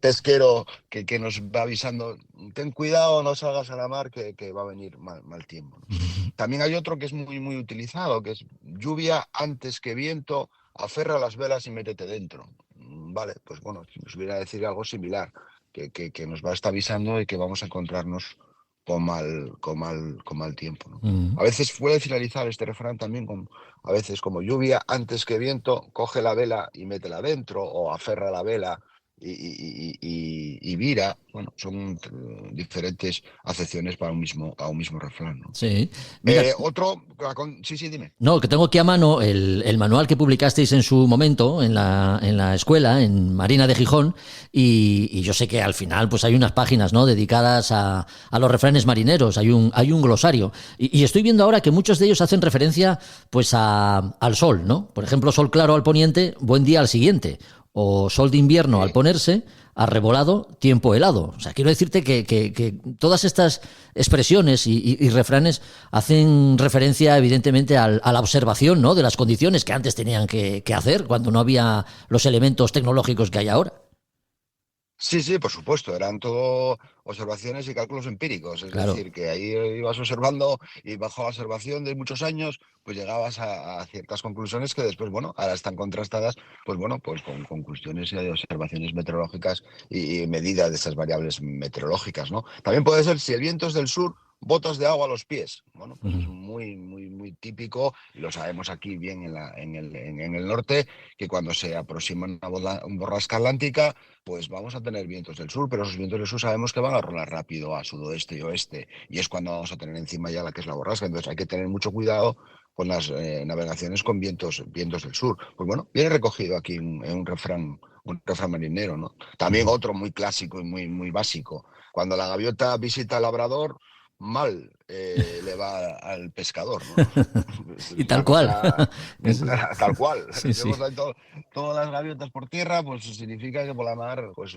pesquero que nos va avisando, ten cuidado, no salgas a la mar que va a venir mal tiempo, ¿no? También hay otro que es muy utilizado, que es lluvia antes que viento, aferra las velas y métete dentro. Vale, pues bueno, nos viene a decir algo similar, que nos va a estar avisando y que vamos a encontrarnos con mal tiempo, ¿no? A veces puede finalizar este refrán también a veces como lluvia antes que viento, coge la vela y métela dentro, o aferra la vela y vira. Bueno, son diferentes acepciones para un mismo refrán, ¿no? Sí. Mira, sí, dime. No, que tengo aquí a mano el manual que publicasteis en su momento en la escuela, en Marina de Gijón, y yo sé que al final pues hay unas páginas, ¿no?, dedicadas a los refranes marineros, hay un glosario, y estoy viendo ahora que muchos de ellos hacen referencia pues al sol, ¿no? Por ejemplo, sol claro al poniente, buen día al siguiente, o sol de invierno al ponerse, arrebolado, tiempo helado. O sea, quiero decirte que todas estas expresiones y refranes hacen referencia evidentemente a la observación, ¿no?, de las condiciones que antes tenían que hacer cuando no había los elementos tecnológicos que hay ahora. Sí, sí, por supuesto, eran todo observaciones y cálculos empíricos, es Claro. decir, que ahí ibas observando y bajo la observación de muchos años, pues llegabas a ciertas conclusiones que después, bueno, ahora están contrastadas, pues bueno, pues con conclusiones y observaciones meteorológicas y medidas de esas variables meteorológicas, ¿no? También puede ser, si el viento es del sur, botas de agua a los pies. Bueno, pues es muy típico, y lo sabemos aquí bien en el norte, que cuando se aproxima una borrasca atlántica, pues vamos a tener vientos del sur, pero esos vientos del sur sabemos que van a rolar rápido a sudoeste y oeste, y es cuando vamos a tener encima ya la que es la borrasca. Entonces hay que tener mucho cuidado con las navegaciones con vientos del sur. Pues bueno, viene recogido aquí en un refrán marinero, ¿no? También otro muy clásico y muy básico. Cuando la gaviota visita al labrador, mal le va al pescador, ¿no? Es Y una tal cual. cosa muy Eso- clara, tal cual. Sí, Si sí. vemos ahí todas las gaviotas por tierra, pues significa que por la mar pues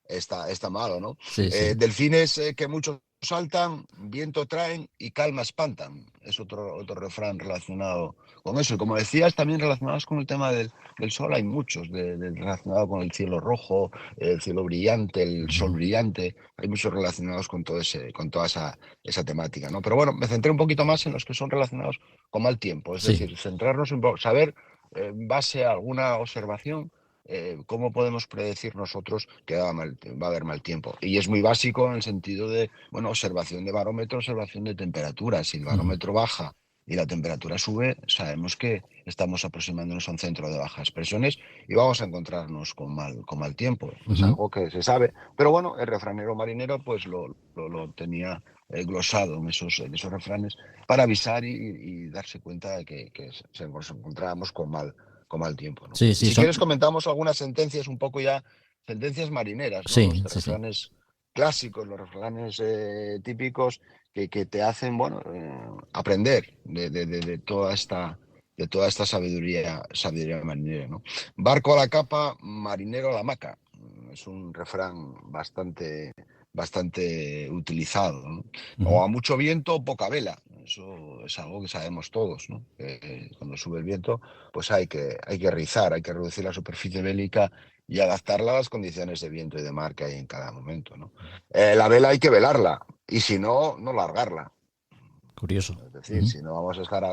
está malo, ¿no? Sí, sí. Delfines que muchos saltan, viento traen y calma espantan. Es otro refrán relacionado con eso. Y como decías, también relacionados con el tema del sol, hay muchos relacionados con el cielo rojo, el cielo brillante, el sol brillante. Hay muchos relacionados con toda esa temática, ¿no? Pero bueno, me centré un poquito más en los que son relacionados con mal tiempo. Es Sí. decir, centrarnos en saber, en base a alguna observación, cómo podemos predecir nosotros que va a haber mal tiempo. Y es muy básico en el sentido de, bueno, observación de barómetro, observación de temperatura. Si el barómetro baja y la temperatura sube, sabemos que estamos aproximándonos a un centro de bajas presiones y vamos a encontrarnos con mal tiempo. Es algo que se sabe. Pero bueno, el refranero marinero pues lo tenía glosado en esos refranes para avisar y darse cuenta de que nos encontrábamos con mal tiempo, ¿no? Sí, sí, Si quieres comentamos algunas sentencias, un poco ya, sentencias marineras, ¿no? Sí, Los sí, sí. refranes clásicos, los refranes típicos que te hacen, bueno, aprender de toda esta sabiduría marinera, ¿no? Barco a la capa, marinero a la hamaca. Es un refrán bastante utilizado, ¿no? O a mucho viento, poca vela. Eso es algo que sabemos todos, ¿no? Cuando sube el viento, pues hay que rizar, hay que reducir la superficie bélica y adaptarla a las condiciones de viento y de mar que hay en cada momento, ¿no? La vela hay que velarla y si no, no largarla. Curioso. Es decir, si no vamos a estar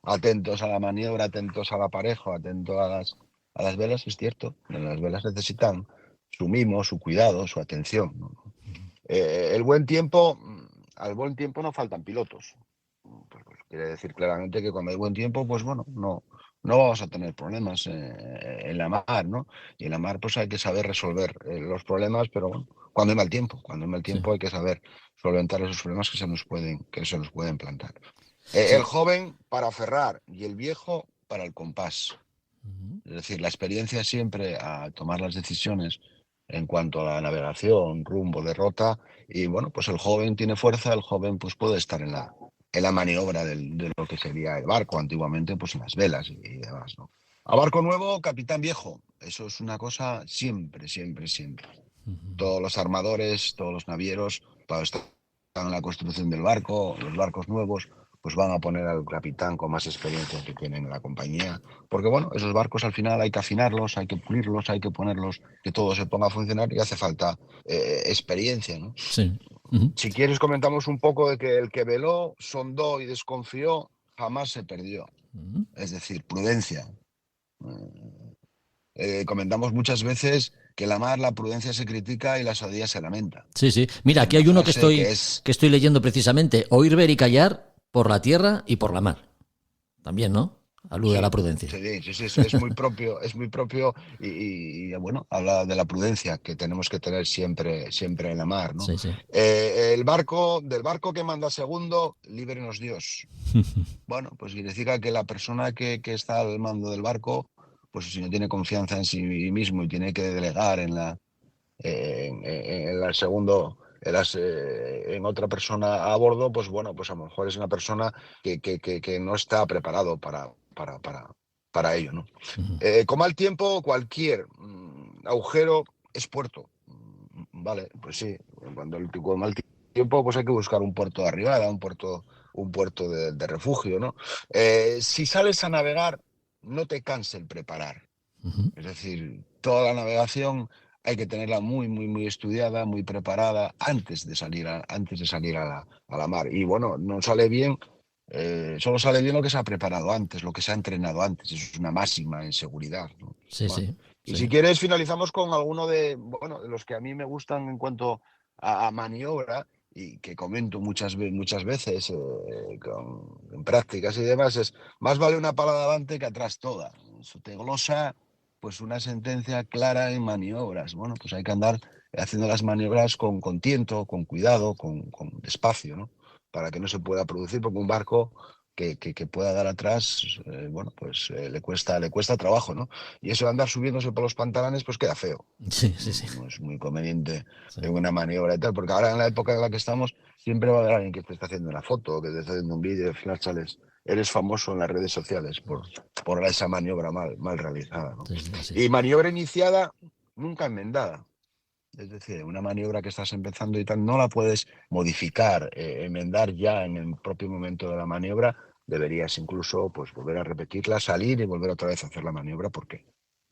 atentos a la maniobra, atentos al aparejo, atentos a las velas, es cierto. Las velas necesitan su mimo, su cuidado, su atención, ¿no? Al buen tiempo no faltan pilotos. Pues quiere decir claramente que cuando hay buen tiempo, pues bueno, no vamos a tener problemas en la mar, ¿no? Y en la mar pues hay que saber resolver los problemas, pero bueno, cuando hay mal tiempo hay que saber solventar esos problemas que se nos pueden plantar. El joven para aferrar y el viejo para el compás. Es decir, la experiencia siempre a tomar las decisiones en cuanto a la navegación, rumbo, derrota, y bueno, pues el joven tiene fuerza, el joven pues puede estar en la maniobra de lo que sería el barco, antiguamente pues en las velas y demás, ¿no? A barco nuevo, capitán viejo. Eso es una cosa siempre. Todos los armadores, todos los navieros, cuando están en la construcción del barco, los barcos nuevos, pues van a poner al capitán con más experiencia que tienen en la compañía. Porque bueno, esos barcos al final hay que afinarlos, hay que pulirlos, hay que ponerlos, que todo se ponga a funcionar y hace falta experiencia, ¿no? Sí. Si quieres comentamos un poco de que el que veló, sondó y desconfió, jamás se perdió. Es decir, prudencia. Comentamos muchas veces que la mar, la prudencia se critica y la osadía se lamenta. Sí, sí. Mira, aquí hay uno que estoy leyendo precisamente. Oír, ver y callar por la tierra y por la mar. También, ¿no? Alude a la prudencia. Sí, es muy propio y bueno, habla de la prudencia que tenemos que tener siempre en la mar, ¿no? Sí, sí. Del barco que manda segundo, líbrenos Dios. Bueno, pues significa que la persona que está al mando del barco, pues si no tiene confianza en sí mismo y tiene que delegar en el segundo, en otra persona a bordo, pues bueno, pues a lo mejor es una persona que no está preparado para ello, ¿no? Con mal tiempo, cualquier agujero es puerto. Vale, pues sí, con mal tiempo pues hay que buscar un puerto de arribada, un puerto de refugio, ¿no? Si sales a navegar, no te canse el preparar. Es decir, toda la navegación hay que tenerla muy, muy, muy estudiada, muy preparada antes de salir a la mar. Y bueno, no sale bien, solo sale bien lo que se ha preparado antes, lo que se ha entrenado antes. Eso es una máxima en seguridad, ¿no? Sí, Bueno, sí. y si quieres, finalizamos con alguno de los que a mí me gustan en cuanto a maniobra y que comento muchas veces en prácticas y demás, es más vale una pala adelante que atrás toda. Eso te glosa pues una sentencia clara en maniobras. Bueno, pues hay que andar haciendo las maniobras con tiento, con cuidado, con despacio, ¿no? Para que no se pueda producir, porque un barco que pueda dar atrás, le cuesta trabajo, ¿no? Y eso de andar subiéndose por los pantalones, pues queda feo. Sí, sí, sí. No es muy conveniente en una maniobra y tal, porque ahora en la época en la que estamos siempre va a haber alguien que te está haciendo una foto, que te está haciendo un vídeo, al final eres famoso en las redes sociales por esa maniobra mal realizada, ¿no? Sí, sí, sí. Y maniobra iniciada, nunca enmendada. Es decir, una maniobra que estás empezando y tal, no la puedes modificar, enmendar ya en el propio momento de la maniobra. Deberías incluso pues volver a repetirla, salir y volver otra vez a hacer la maniobra. ¿Por qué?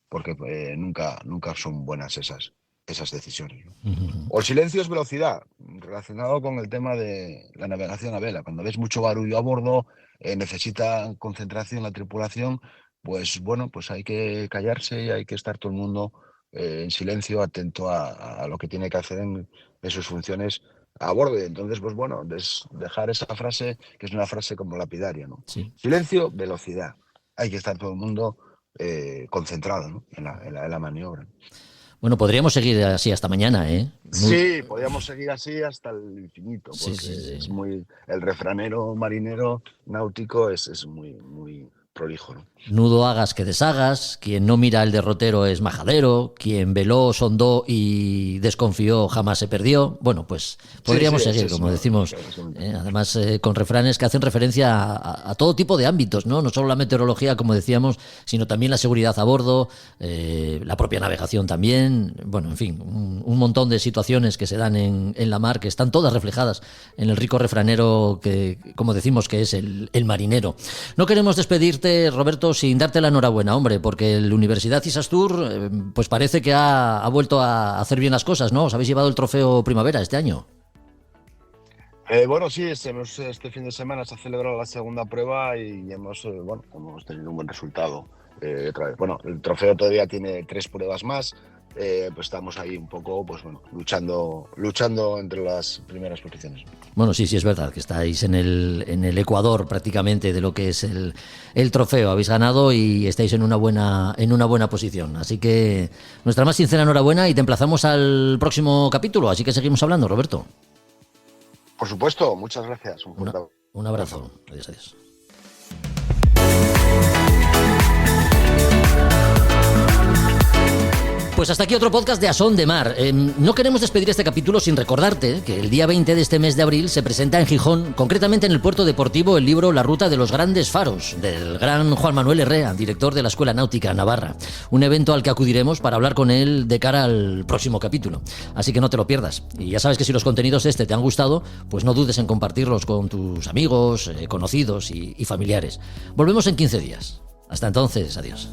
Porque nunca son buenas esas decisiones, ¿no? O el silencio es velocidad, relacionado con el tema de la navegación a vela. Cuando ves mucho barullo a bordo, necesita concentración la tripulación, pues bueno, pues hay que callarse y hay que estar todo el mundo en silencio, atento a lo que tiene que hacer en sus funciones a bordo. Y entonces, pues bueno, dejar esa frase, que es una frase como lapidaria, ¿no? Sí. Silencio, velocidad. Hay que estar todo el mundo concentrado, ¿no? en la maniobra. Bueno, podríamos seguir así hasta mañana, ¿eh? Sí, podríamos seguir así hasta el infinito, porque Sí. es muy... El refranero marinero náutico es muy, muy prolijo, ¿no? Nudo hagas que deshagas, quien no mira el derrotero es majadero, quien veló, sondó y desconfió jamás se perdió. Bueno, pues podríamos seguir, como decimos, además con refranes que hacen referencia a todo tipo de ámbitos, ¿no? No solo la meteorología, como decíamos, sino también la seguridad a bordo, la propia navegación también, bueno, en fin, un montón de situaciones que se dan en la mar, que están todas reflejadas en el rico refranero que, como decimos, que es el marinero. No queremos despedirte, Roberto, sin darte la enhorabuena, hombre, porque la Universidad Isastur pues parece que ha vuelto a hacer bien las cosas, ¿no? Os habéis llevado el trofeo Primavera este año. Bueno, sí, este fin de semana se ha celebrado la segunda prueba y hemos tenido un buen resultado. Otra vez. Bueno, el trofeo todavía tiene 3 pruebas más. Pues estamos ahí un poco, pues bueno, luchando entre las primeras posiciones. Bueno, sí, es verdad que estáis en el ecuador prácticamente de lo que es el trofeo. Habéis ganado y estáis en una buena posición. Así que nuestra más sincera enhorabuena y te emplazamos al próximo capítulo. Así que seguimos hablando, Roberto. Por supuesto, muchas gracias. Un abrazo. Adiós. Pues hasta aquí otro podcast de A Son de Mar. No queremos despedir este capítulo sin recordarte que el día 20 de este mes de abril se presenta en Gijón, concretamente en el puerto deportivo, el libro La Ruta de los Grandes Faros, del gran Juan Manuel Herrea, director de la Escuela Náutica Navarra. Un evento al que acudiremos para hablar con él de cara al próximo capítulo. Así que no te lo pierdas. Y ya sabes que si los contenidos de este te han gustado, pues no dudes en compartirlos con tus amigos, conocidos y familiares. Volvemos en 15 días. Hasta entonces, adiós.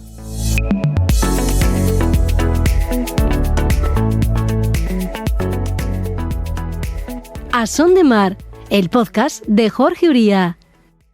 A Son de Mar, el podcast de Jorge Uría.